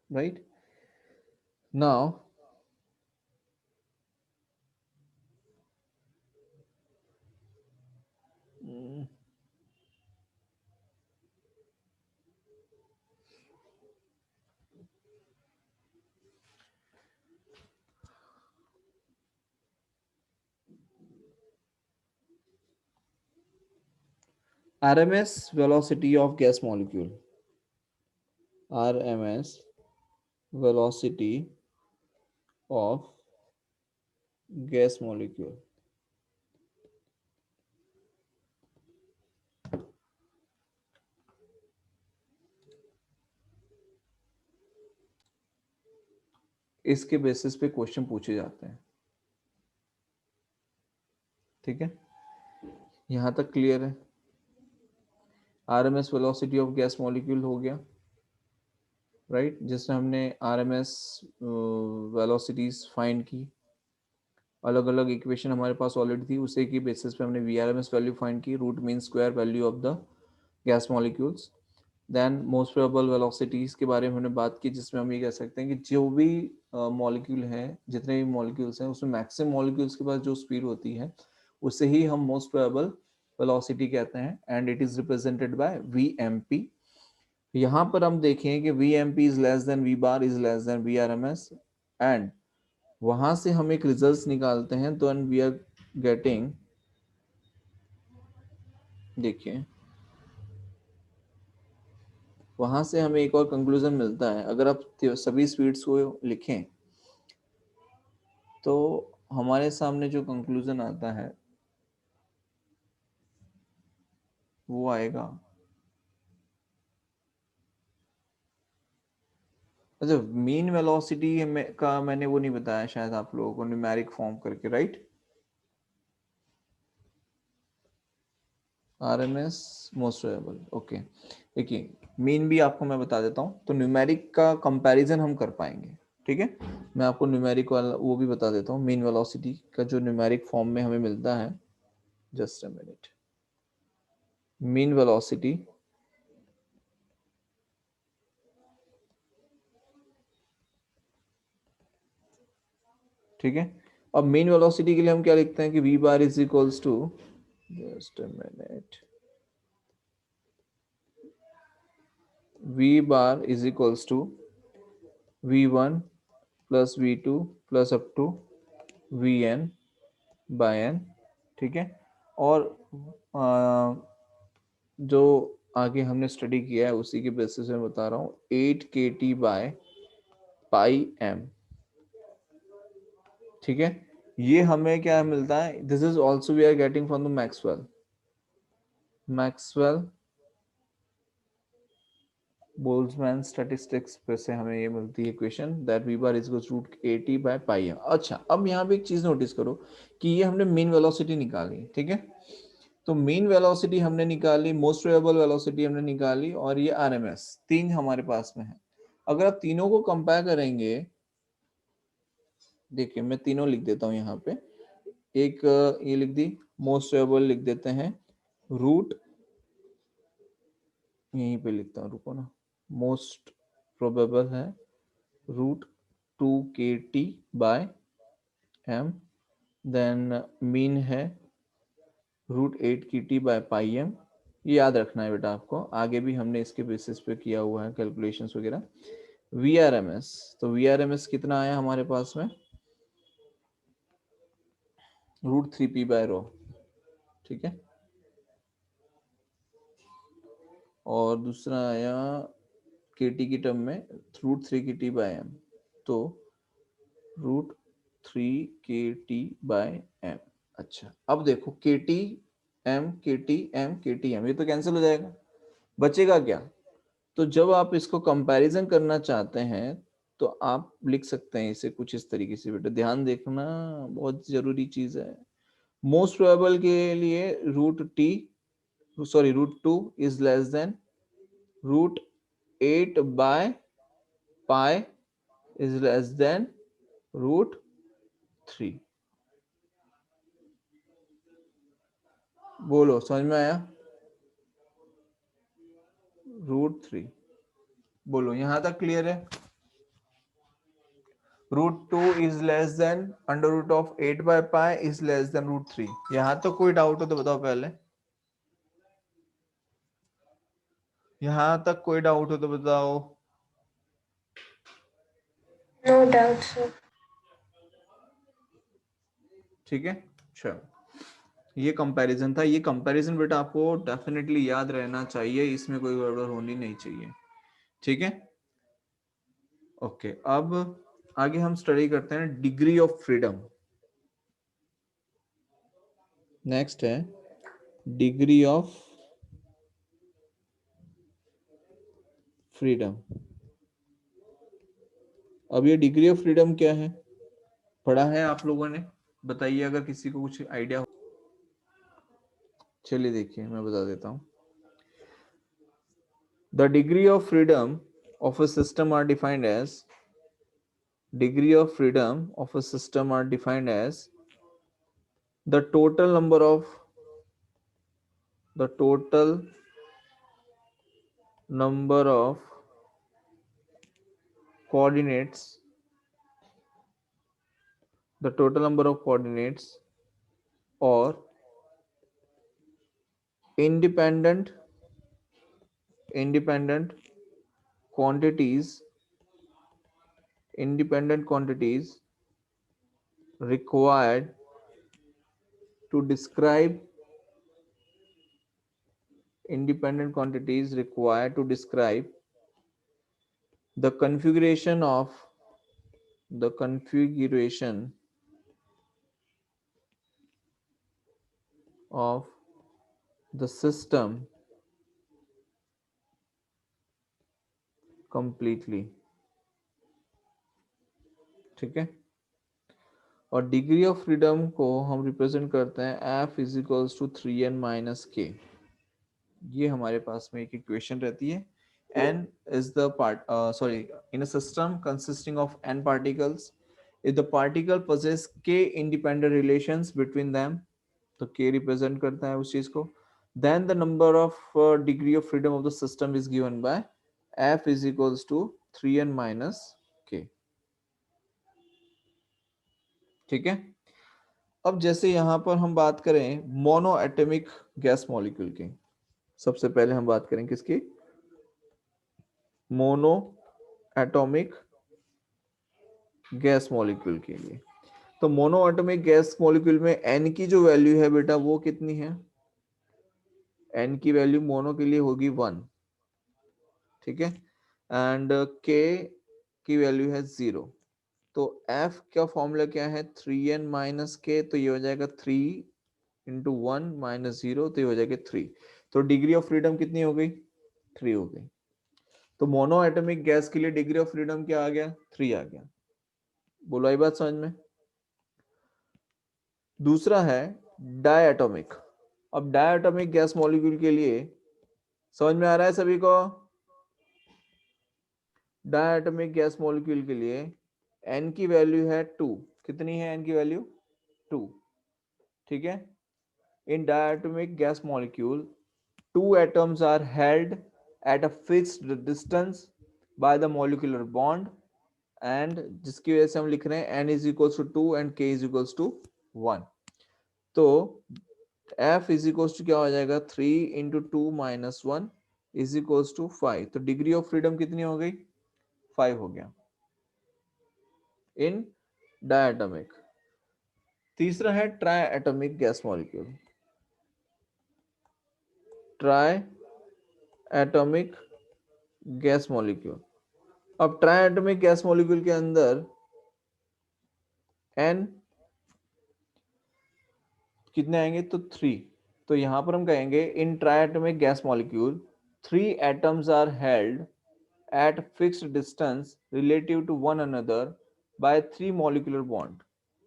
Right now RMS velocity of gas molecule. RMS velocity of gas molecule. इसके basis पे question पूछे जाते हैं, ठीक है, यहां तक क्लियर है? RMS velocity of gas molecule हो गया, राइट, जिसमें हमने RMS वेलोसिटीज फाइंड की, अलग अलग इक्वेशन हमारे पास ऑलरेडी थी, उसे की बेसिस पे हमने VRMS वैल्यू फाइंड की, root mean square value of the gas molecules. Then most probable velocities के बारे में हमने बात की, जिसमें हम ये कह सकते हैं कि जो भी मॉलिक्यूल हैं, जितने भी मॉलिक्यूल्स हैं, उसमें मैक्सिमम मॉलिक्यूल्स के पास जो स्पीड होती है उसे ही हम मोस्ट प्रोबेबल वेलोसिटी कहते हैं, and it is represented by VMP। यहाँ पर हम देखें कि VMP is less then V bar is less then VRMS, and वहां से हम एक रिजल्ट्स निकालते हैं, तो वी आर गेटिंग, देखिए वहां से हमें एक और कंक्लूजन मिलता है। अगर आप सभी स्पीड्स को लिखें तो हमारे सामने जो कंक्लूजन आता है वो आएगा, अच्छा मीन वेलोसिटी का मैंने वो नहीं बताया शायद आप लोगों को, न्यूमेरिक फॉर्म करके, right, RMS most variable, okay. देखिए मीन भी आपको मैं बता देता हूँ, तो न्यूमेरिक का कंपैरिजन हम कर पाएंगे, ठीक है। मैं आपको न्यूमेरिक वाला वो भी बता देता हूँ, मीन वेलोसिटी का जो न्यूमेरिक फॉर्म में हमें मिलता है, just a minute. Mean velocity ठीक है, अब मीन वेलोसिटी के लिए हम क्या लिखते हैं कि V bar is equals to, just a minute, V bar is equals to V1 plus V2 plus up to Vn by n, ठीक है। और जो आगे हमने स्टडी किया है उसी के बेसिस में बता रहा हूँ, 8 kT बाय पाई m, ठीक है। ये हमें क्या मिलता है, this is also we are getting from the Maxwell Boltzmann statistics पे से हमें ये मिलती है इक्वेशन, that V bar is equals to KT by pi m। अच्छा अब यहाँ पे एक चीज नोटिस करो कि ये हमने मीन वेलोसिटी निकाली, ठीक है, तो मीन वेलोसिटी हमने निकाली, मोस्ट प्रोबेबल वेलोसिटी हमने निकाली, और ये RMS, तीन हमारे पास में है। अगर आप तीनों को कंपेयर करेंगे, देखिए मैं तीनों लिख देता हूँ यहाँ पे, एक ये लिख दी, मोस्ट प्रोबेबल लिख देते हैं, रूट, यहीं पे लिखता हूँ, रुको ना, मोस्ट प्रोबेबल है root 2 KT by m, then mean है root 8 KT by pi m। ये याद रखना है बेटा आपको, आगे भी हमने इसके बेसिस पे किया हुआ है कैलकुलेशंस वगैरह। VRMS, तो VRMS कितना आया हमारे पास में, रूट 3P बाय रो, ठीक है, और दूसरा आया KT की टर्म में रूट 3 KT बाय m, तो रूट 3 KT बाय m। अच्छा अब देखो KT m KT m KT m, ये तो कैंसिल हो जाएगा, बचेगा क्या, तो जब आप इसको कंपैरिजन करना चाहते हैं तो आप लिख सकते हैं इसे कुछ इस तरीके से, बेटा ध्यान देखना, बहुत जरूरी चीज है। मोस्ट प्रोबेबल के लिए root 2 is less than root 8 by pi is less than root 3। बोलो समझ में आया, रूट 3, बोलो यहां तक क्लियर है। रूट 2 इज लेस देन √8/पाई इज लेस देन रूट 3। यहां तो कोई डाउट हो तो बताओ पहले, यहां तक कोई डाउट हो तो बताओ। No doubt, sir. ठीक है, चलो ये कंपैरिजन था। ये कंपैरिजन बेटा आपको डेफिनेटली याद रहना चाहिए, इसमें कोई गड़बड़ होनी नहीं चाहिए, ठीक है। ओके, अब आगे हम स्टडी करते हैं डिग्री ऑफ फ्रीडम। नेक्स्ट है डिग्री ऑफ फ्रीडम। अब ये डिग्री ऑफ फ्रीडम क्या है, पढ़ा है आप लोगों ने? बताइए अगर किसी को कुछ आइडिया हो। चलिए देखिए मैं बता देता हूँ। The degree of freedom of a system are defined as degree of freedom of a system are defined as the total number of the total number of coordinates the total number of coordinates or independent quantities required to describe the configuration of the system completely, ठीक है। और degree of freedom को हम represent करते हैं F is equals to 3n minus K. ये हमारे पास में एक इक्वेशन रहती है। n is the part sorry in a system consisting of n particles, if the particle possess k independent relations between them, तो k रिप्रेजेंट करता है उस चीज को, then the number of degree of freedom of the system is given by F is equals to 3n minus k, ठीक है। अब जैसे यहाँ पर हम बात करें मोनो एटॉमिक गैस मॉलिक्यूल की, सबसे पहले हम बात करें किसकी, मोनो एटॉमिक गैस मॉलिक्यूल के लिए। तो मोनो एटॉमिक गैस मॉलिक्यूल में n की जो वैल्यू है बेटा वो कितनी है, n की वैल्यू मोनो के लिए होगी 1, ठीक है, एंड k की वैल्यू है 0। तो f का फॉर्मूला क्या है, 3n माइनस के, तो ये हो जाएगा 3 इंटू 1 माइनस 0, तो ये हो जाएगा 3। तो डिग्री ऑफ फ्रीडम कितनी हो गई, 3 हो गई। तो मोनो एटॉमिक गैस के लिए डिग्री ऑफ फ्रीडम क्या आ गया, 3 आ गया। बोलो आई बात समझ में। दूसरा है डायटोमिक। अब डायटोमिक गैस मॉलिक्यूल के लिए समझ में आ रहा है सभी को, डायटोमिक गैस मॉलिक्यूल के लिए n की वैल्यू है 2। कितनी है n की वैल्यू, 2, ठीक है। In diatomic gas molecule 2 atoms are held at a fixed distance by the molecular bond, and जिसकी वजह से हम लिख रहे हैं n is equals to 2 and k is equals to 1। तो f is equals to क्या हो जाएगा, 3 into 2 minus 1 is equals to 5। तो डिग्री ऑफ फ्रीडम कितनी हो गई, 5 हो गया इन डायटोमिक। तीसरा है try atomic gas molecule, try atomic gas molecule. अब ट्राई एटोमिक गैस मॉलिक्यूल के अंदर n कितने आएंगे, तो 3। तो यहां पर हम कहेंगे इन triatomic gas molecule 3 atoms are held at fixed distance relative to one another by 3 molecular bond।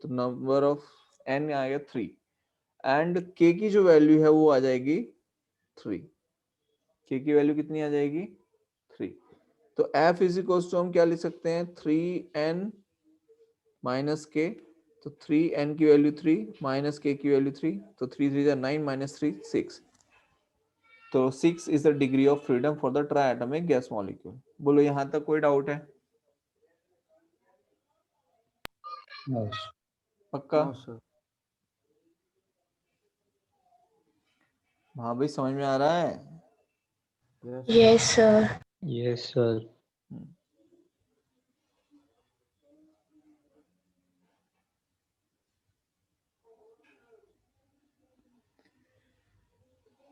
तो नंबर ऑफ n आएगा 3 एंड k की जो वैल्यू है वो आ जाएगी 3। k की वैल्यू कितनी आ जाएगी, 3। तो f इज इक्वल्स टू हम क्या लिख सकते हैं, 3n माइनस के। तो 3n की वैल्यू 3 माइनस k की वैल्यू 3, तो 3 3 9 माइनस 3 6। तो 6 is the degree of freedom for the triatomic gas molecule. बोलो यहां तक कोई डाउट है, No, पक्का? no, sir. हाँ भाई समझ में आ रहा है। Yes, Yes, sir. yes, sir.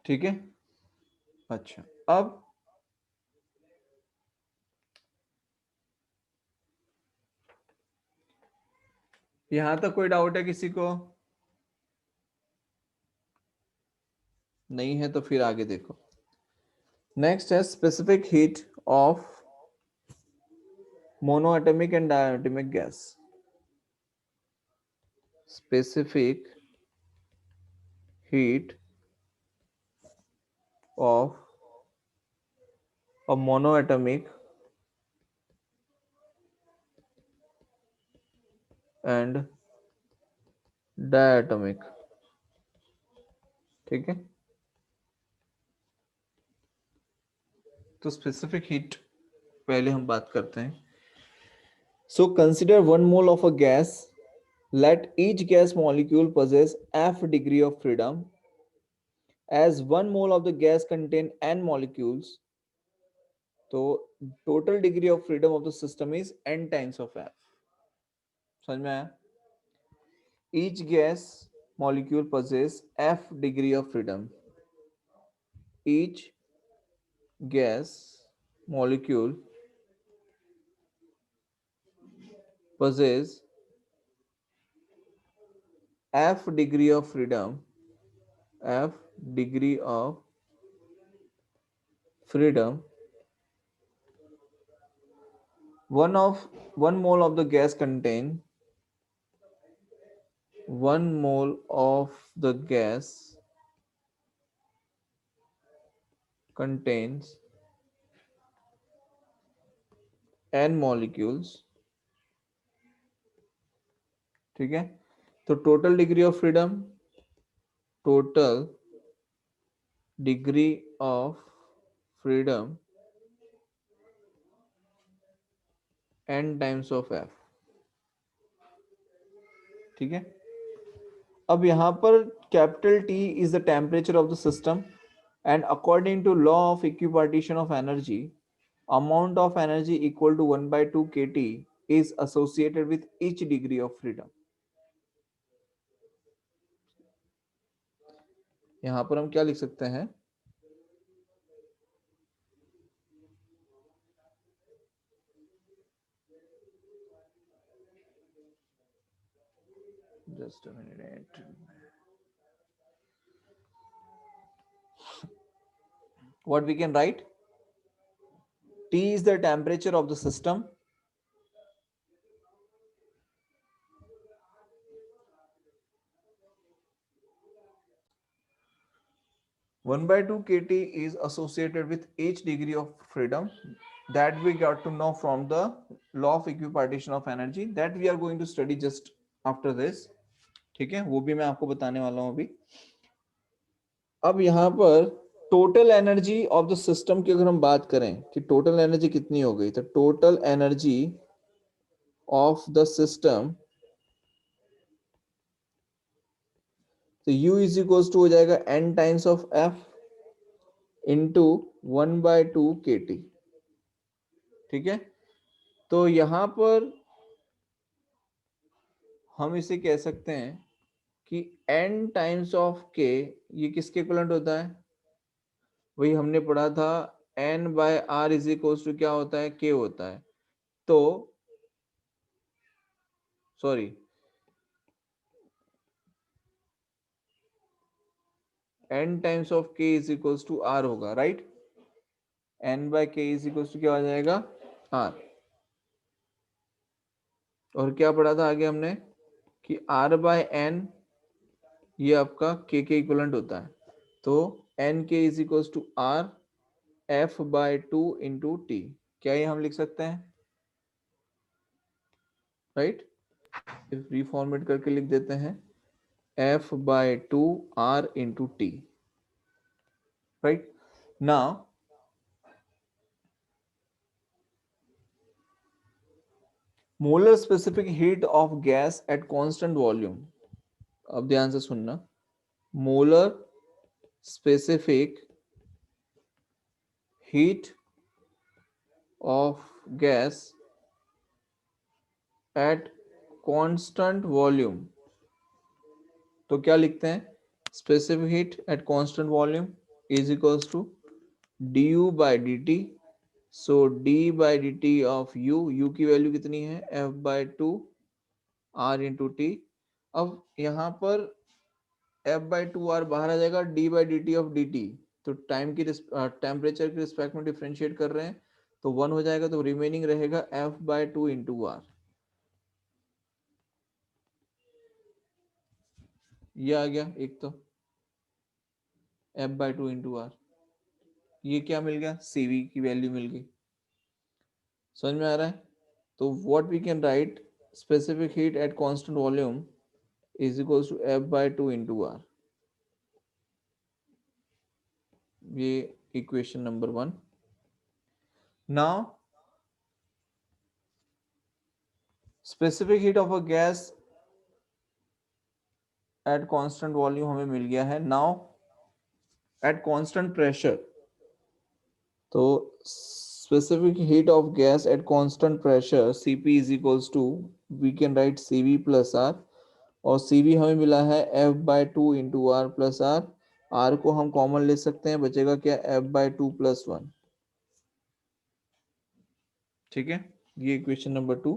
ठीक है। अच्छा, अब यहां तक कोई डाउट है किसी को? नहीं है तो फिर आगे देखो। नेक्स्ट है specific heat of monoatomic and diatomic gas. Specific heat of a monoatomic and diatomic। ठीक है, तो स्पेसिफिक हीट पहले हम बात करते हैं। So consider 1 mole of a gas, let each gas molecule possess f degree of freedom, as 1 mole of the gas contain n molecules, तो total degree of freedom of the system is n times of f। समझ में आया? Each gas molecule possess f degree of freedom। Each gas molecule possess f degree of freedom, f degree of freedom। one mole of the gas contain 1 mole of the gas contains n molecules। ठीक है, तो total degree of freedom, total degree of freedom n times of f। ठीक है, अब यहां पर capital T is the temperature of the system and according to law of equipartition of energy, amount of energy equal to 1/2 kT is associated with each degree of freedom। यहां पर हम क्या लिख सकते हैं? Just a minute। What we can write? T is the temperature of the system, one by 2 kT is associated with each degree of freedom, that we got to know from the law of equipartition of energy that we are going to study just after this। ठीक है, वो भी मैं आपको बताने वाला हूं अभी। अब यहां पर total energy of the system की अगर हम बात करें कि टोटल एनर्जी कितनी हो गई, तो total energy of the system, तो U इज इक्वल टू हो जाएगा n times of f into 1/2 kT। ठीक है, तो यहां पर हम इसे कह सकते हैं कि n टाइम्स ऑफ k ये किसके इक्विवेलेंट होता है? वही हमने पढ़ा था, n by r is equal to क्या होता है? k होता है। तो sorry, n times of k is equal to r होगा, right? n by k is equal to क्या हो जाएगा? r। और क्या पढ़ा था आगे हमने कि r बाय n ये आपका k के इक्विवेलेंट होता है। तो n k is equal to r f by 2 into T. क्या ये हम लिख सकते हैं? राइट, रिफॉर्मेट करके लिख देते हैं f by 2 r into T. Right, now molar specific heat of gas at constant volume. अब ध्यान से सुनना, molar specific heat of gas at constant volume. तो क्या लिखते हैं? Specific heat at constant volume is equals to du by dt. So d by dt of u की value कितनी है f by 2 r into t. अब यहाँ पर f by 2 r बाहर आ जाएगा, d by dt of dt, तो time की टेम्परेचर के रिस्पेक्ट में डिफरेंशिएट कर रहे हैं तो 1 हो जाएगा, तो रिमेनिंग रहेगा f by 2 into r. ये आ गया एक, तो f by 2 into r. ये क्या मिल गया, cv की वैल्यू मिल गई. समझ में आ रहा है? तो what we can write, specific heat at constant volume is equals to f by 2 into r. ये equation number 1. Now specific heat of a gas at constant volume हमें मिल गया है. नाउ एट कांस्टेंट प्रेशर, तो specific heat of gas at constant pressure Cp is equals to, we can write Cv plus r, और Cv हमें मिला है f by 2 into r plus r. r को हम कॉमन ले सकते हैं, बचेगा क्या, f by 2 plus 1. ठीक है, ये इक्वेशन नंबर 2.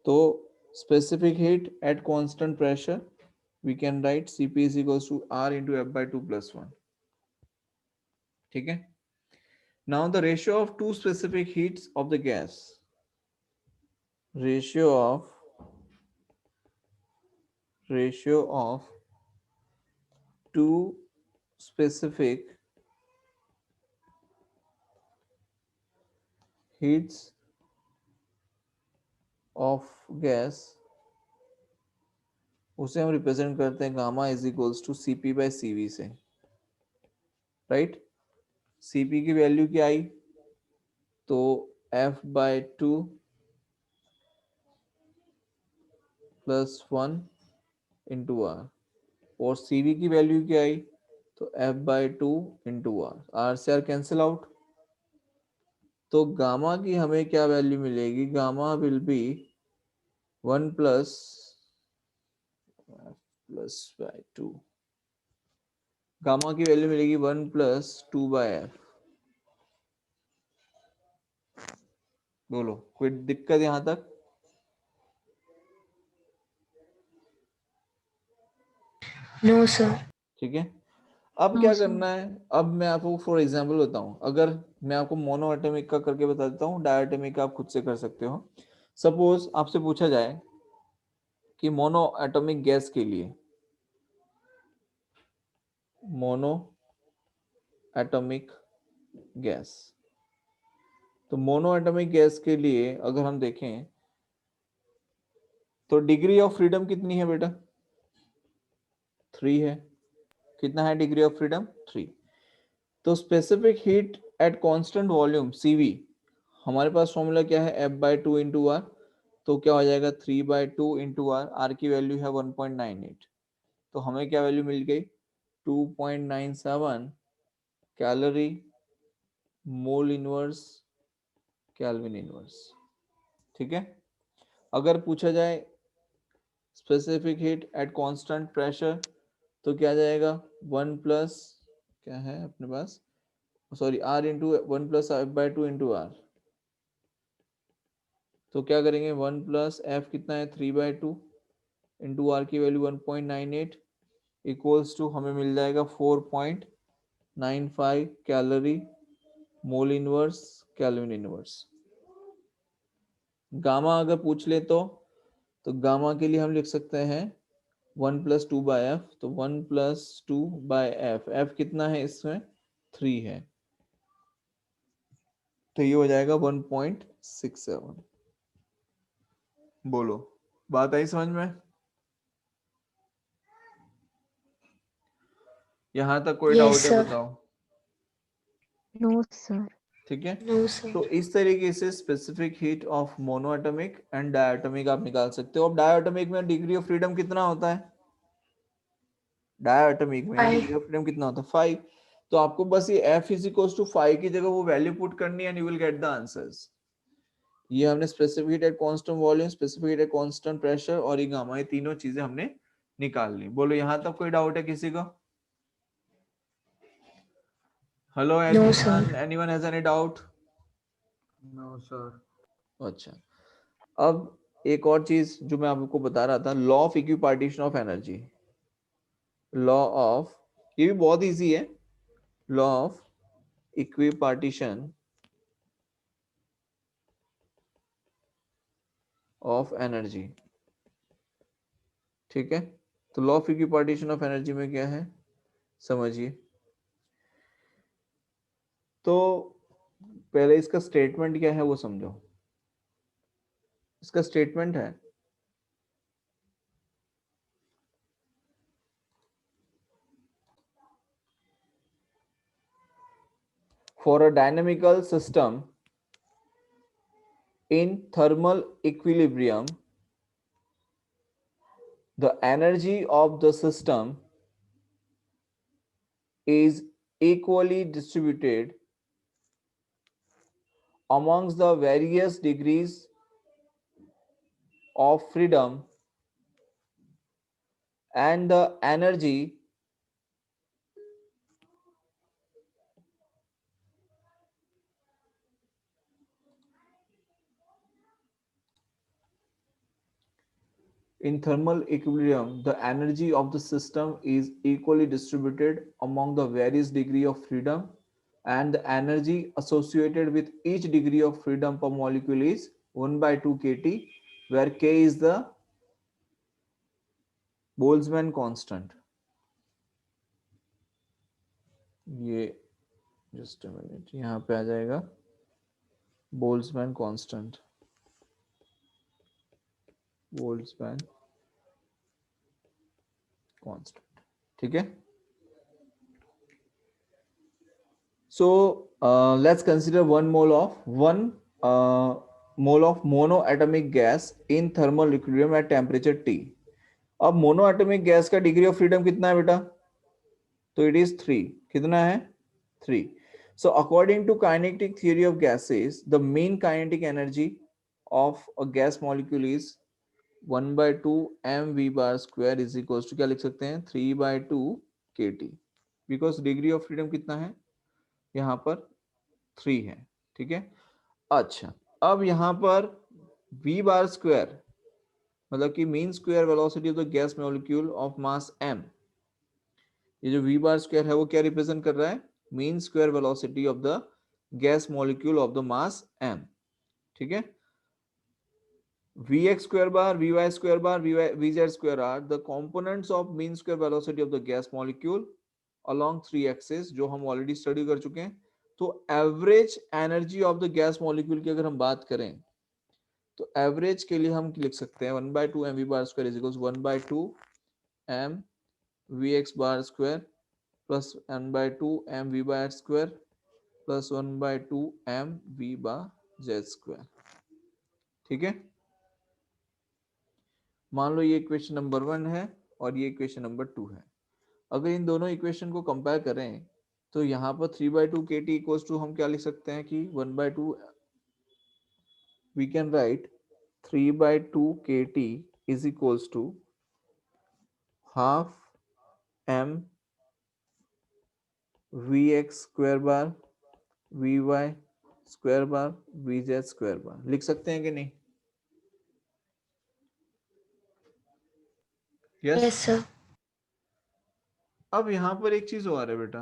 तो specific heat at constant pressure we can write Cp is equals to r into f by 2 plus 1. ठीक है. Now the ratio of two specific heats of the gas, ratio of two specific heats of gas, उसे हम represent करते हैं gamma is equals to Cp by Cv से. Right, Cp की value क्या आई, तो f by 2 plus 1 into r, और Cv की वैल्यू क्या आई, तो f by 2 into r. r से r कैंसिल आउट, तो गामा की हमें क्या वैल्यू मिलेगी, gamma will be 1 plus by 2. Gamma की वैल्यू मिलेगी 1 plus 2 by f. बोलो कोई दिक्कत यहां तक? No, sir. ठीक है. अब No, क्या sir. करना है, अब मैं आपको फॉर एग्जांपल बताऊं, अगर मैं आपको मोनो एटॉमिक का करके बता देता हूं, डायटोमिक का आप खुद से कर सकते हो. सपोज आपसे पूछा जाए कि मोनो एटॉमिक गैस के लिए, मोनो एटॉमिक गैस, तो मोनो एटॉमिक गैस के लिए अगर हम देखें तो डिग्री ऑफ फ्रीडम कितनी है बेटा, 3 है. कितना है डिग्री ऑफ फ्रीडम, 3. तो specific heat at constant volume Cv, हमारे पास फॉर्मूला क्या है, f by 2 into r, तो क्या हो जाएगा 3 by 2 into r. r की वैल्यू है 1.98, तो हमें क्या वैल्यू मिल गई, 2.97 calorie mole inverse kelvin inverse. ठीक है. अगर पूछा जाए specific heat at constant pressure, तो क्या जाएगा 1 प्लस क्या है अपने पास, sorry r into 1 plus f by 2 into r. तो क्या करेंगे, 1 प्लस f कितना है 3 by 2 इंटू r की वैल्यू 1.98 इक्वल्स टू हमें मिल जाएगा 4.95 calorie mole inverse kelvin inverse. Gamma अगर पूछ ले तो गामा के लिए हम लिख सकते हैं 1 प्लस 2 बाय एफ, तो 1 प्लस 2 बाय एफ, एफ कितना है इसमें 3 है, तो ये हो जाएगा 1.67. बोलो बात आई समझ में? यहां तक कोई Yes, डाउट है sir. बताओ. No, sir. ठीक है. No, sir. तो इस तरीके से specific heat of monoatomic and diatomic आप निकाल सकते हो. अब डायटोमिक में डिग्री ऑफ फ्रीडम कितना होता है, डायटोमिक में 5. डिग्री ऑफ फ्रीडम कितना होता है, 5. तो आपको बस ये f इज इक्वल्स टू 5 की जगह वो वैल्यू पुट करनी है and you will get the answers. ये हमने specific heat at constant volume, specific heat at constant pressure और ये गामा, ये तीनों चीजें हमने निकाल ली. बोलो यहां तक कोई डाउट है किसी का? Hello No, everyone, sir. Anyone has any doubt? No, sir. अच्छा, अब एक और चीज जो मैं आपको बता रहा था, law of equipartition of energy. Law of, ये भी बहुत इजी है, law of equipartition of energy. ठीक है, तो law of equipartition of energy में क्या है समझिए। तो पहले इसका स्टेटमेंट क्या है वो समझो। इसका स्टेटमेंट है for a dynamical system in thermal equilibrium, the energy of the system is equally distributed amongst the various degrees of freedom, and the energy in thermal equilibrium, the energy of the system is equally distributed among the various degree of freedom, and the energy associated with each degree of freedom per molecule is 1 by 2 kT, where K is the Boltzmann constant. ये just a minute, यहाँ पे आ जाएगा Boltzmann constant, Boltzmann constant. ठीक है, so let's consider 1 mole of mono atomic gas in thermal equilibrium at temperature T। अब mono atomic gas का degree of freedom कितना है बेटा? तो इट इज 3। कितना है? 3। So according to kinetic theory of gases, the mean kinetic energy of a gas molecule is 1 by 2 mv bar square is equals to क्या लिख सकते हैं 3 by 2 kT, because degree of freedom कितना है यहाँ पर 3 है। ठीक है, अच्छा अब यहाँ पर v bar square मतलब कि mean square velocity of the gas molecule of mass m, ये जो v bar square है वो क्या रिप्रेजेंट कर रहा है? Mean square velocity of the gas molecule of the mass m। ठीक है, Vx square bar, Vy square bar, Vz square are the components of mean square velocity of the gas molecule along 3 axes, जो हम already study कर चुके हैं। तो average energy of the gas molecule की अगर हम बात करें तो एवरेज के लिए हम लिख सकते हैं 1 by 2 mv bar square is equals 1 by 2 m vx bar square plus 1 by 2 m v bar square plus 1 by 2 m v bar z square। ठीक है, मान लो ये इक्वेशन नंबर 1 है और ये इक्वेशन नंबर 2 है। अगर इन दोनों इक्वेशन को कंपेयर करें तो यहाँ पर 3 by 2 kT इक्वल्स टू हम क्या लिख सकते हैं कि 1 by 2, we can write 3 by 2 kT is equals to half m vx square bar vy square bar vz square bar. लिख सकते हैं कि नहीं? Yes, sir. अब यहाँ पर एक चीज और है बेटा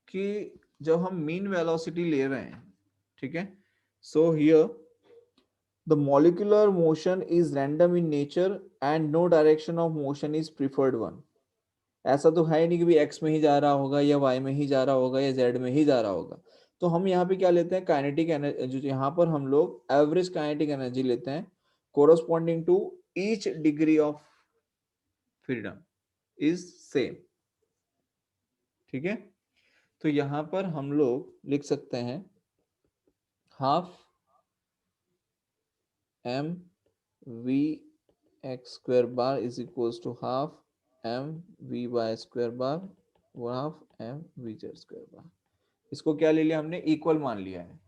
कि जब हम मीन वेलोसिटी ले रहे हैं, ठीक है, so here the molecular motion is random in nature and no direction of motion is preferred one. ऐसा तो है नहीं कि भी एक्स में ही जा रहा होगा या वाई में ही जा रहा होगा या जेड में ही जा रहा होगा। तो हम यहाँ पे क्या लेते हैं? Kinetic energy. जो यहाँ पर हम लोग एवरेज काइनेटिक एनर्जी लेते हैं corresponding to each degree of freedom is same. ठीक है, तो यहाँ पर हम लोग लिख सकते हैं half m v x square bar is equals to half m v y square bar half m v z square bar. इसको क्या ले लिया हमने? इक्वल मान लिया है।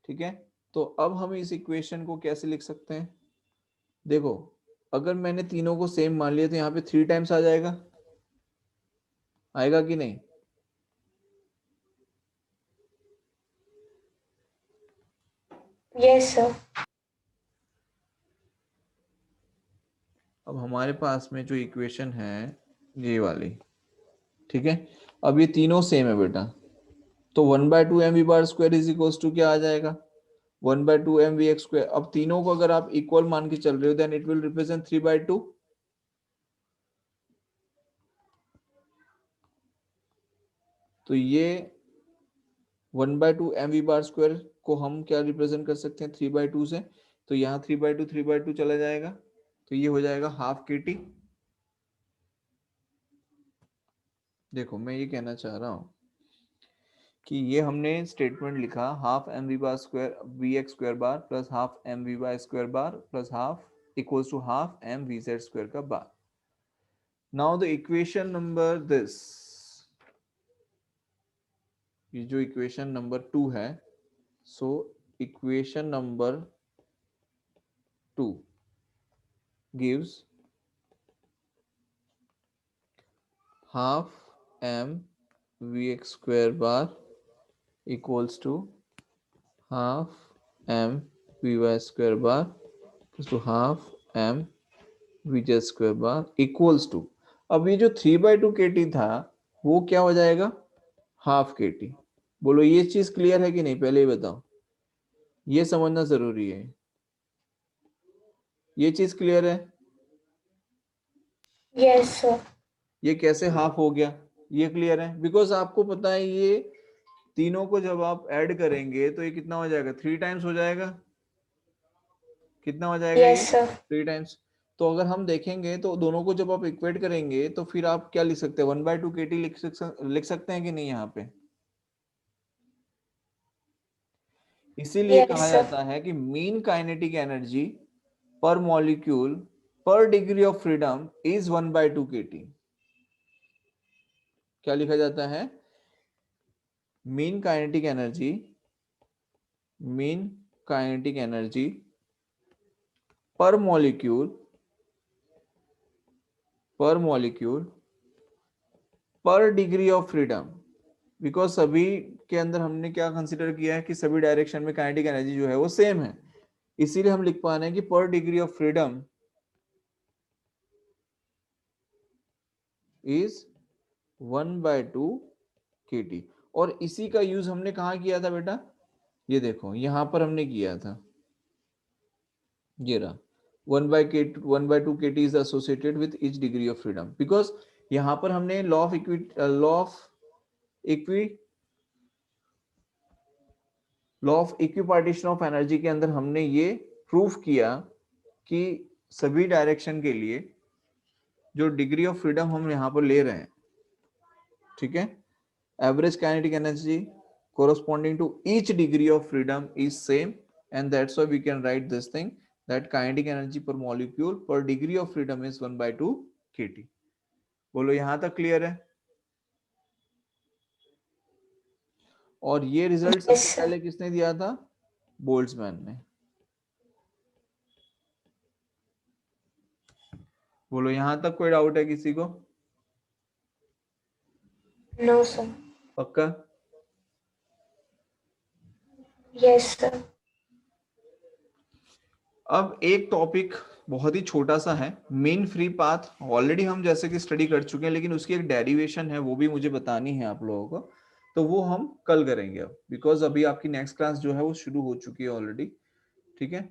ठीक है, तो अब हम इस इक्वेशन को कैसे लिख सकते हैं? देखो, अगर मैंने तीनों को सेम मान लिया तो यहाँ पे 3 टाइम्स आ जाएगा, आएगा कि नहीं? Yes, sir. अब हमारे पास में जो इक्वेशन है ये वाली, ठीक है। अब ये तीनों सेम है बेटा, तो 1/2 mv² इज इक्वल्स टू क्या आ जाएगा, 1/2 mvx²। अब तीनों को अगर आप इक्वल मान के चल रहे हो देन इट विल रिप्रेजेंट 3/2। तो ये 1/2 mv² को हम क्या रिप्रेजेंट कर सकते हैं 3/2 से, तो यहाँ 3/2 चला जाएगा, तो ये हो जाएगा ½ kT। देखो मैं ये कहना चाह रहा हूँ कि ये हमने स्टेटमेंट लिखा ½ mv² bar plus ½ mvy² bar plus ½ equals to ½ mvz² का bar. Now the equation number this, ये जो इक्वेशन नंबर 2 है, so equation number 2 gives ½ mvx² bar equals to ½ mvy² bar equals to ½ mvz² bar equals to, अब ये जो 3/2 kT था वो क्या हो जाएगा ½ kT। बोलो ये चीज क्लियर है कि नहीं, पहले ही बताओ, ये समझना जरूरी है। ये चीज क्लियर है? Yes, sir. ये कैसे हाफ हो गया, ये क्लियर है? बिकॉज आपको पता है ये तीनों को जब आप ऐड करेंगे तो ये कितना हो जाएगा, 3 टाइम्स हो जाएगा। कितना हो जाएगा Yes, ये sir. 3 टाइम्स। तो अगर हम देखेंगे तो दोनों को जब आप इक्वेट करेंगे तो फिर आप क्या लिख सकते हैं, 1/2 kT लिख सकते हैं कि नहीं यहाँ पे। इसीलिए Yes, कहा sir. जाता है कि मीन काइनेटिक एनर्जी पर मॉलिक्यूल पर degree of freedom is 1/2 kT। क्या लिखा जाता है, मीन काइनेटिक एनर्जी पर मॉलिक्यूल पर डिग्री ऑफ फ्रीडम। बिकॉज सभी के अंदर हमने क्या कंसीडर किया है कि सभी डायरेक्शन में काइनेटिक एनर्जी जो है वो सेम है, इसीलिए हम लिख पा रहे हैं कि पर degree of freedom is 1/2 kT। और इसी का यूज हमने कहा किया था बेटा, ये देखो यहां पर हमने किया था, ये रहा 1/2 kT is associated with each degree of freedom. Because यहां पर हमने law of equipartition of energy के अंदर हमने ये प्रूफ किया कि सभी डायरेक्शन के लिए जो डिग्री ऑफ फ्रीडम हम यहाँ पर ले रहे हैं, ठीक है, average kinetic energy corresponding to each degree of freedom is same, and that's why we can write this thing that kinetic energy per molecule per degree of freedom is 1/2 kT। बोलो यहां तक क्लियर है? और ये result Yes, सबसे sir. पहले किसने दिया था, बोल्ट्जमैन ने। बोलो यहां तक कोई डाउट है किसी को? No, sir. पक्का? Yes, sir. अब एक टॉपिक बहुत ही छोटा सा है, मीन फ्री पाथ। ऑलरेडी हम जैसे कि स्टडी कर चुके हैं, लेकिन उसकी एक डेरिवेशन है वो भी मुझे बतानी है आप लोगों को, तो वो हम कल करेंगे अब, बिकॉज अभी आपकी नेक्स्ट क्लास जो है वो शुरू हो चुकी है ऑलरेडी, ठीक है।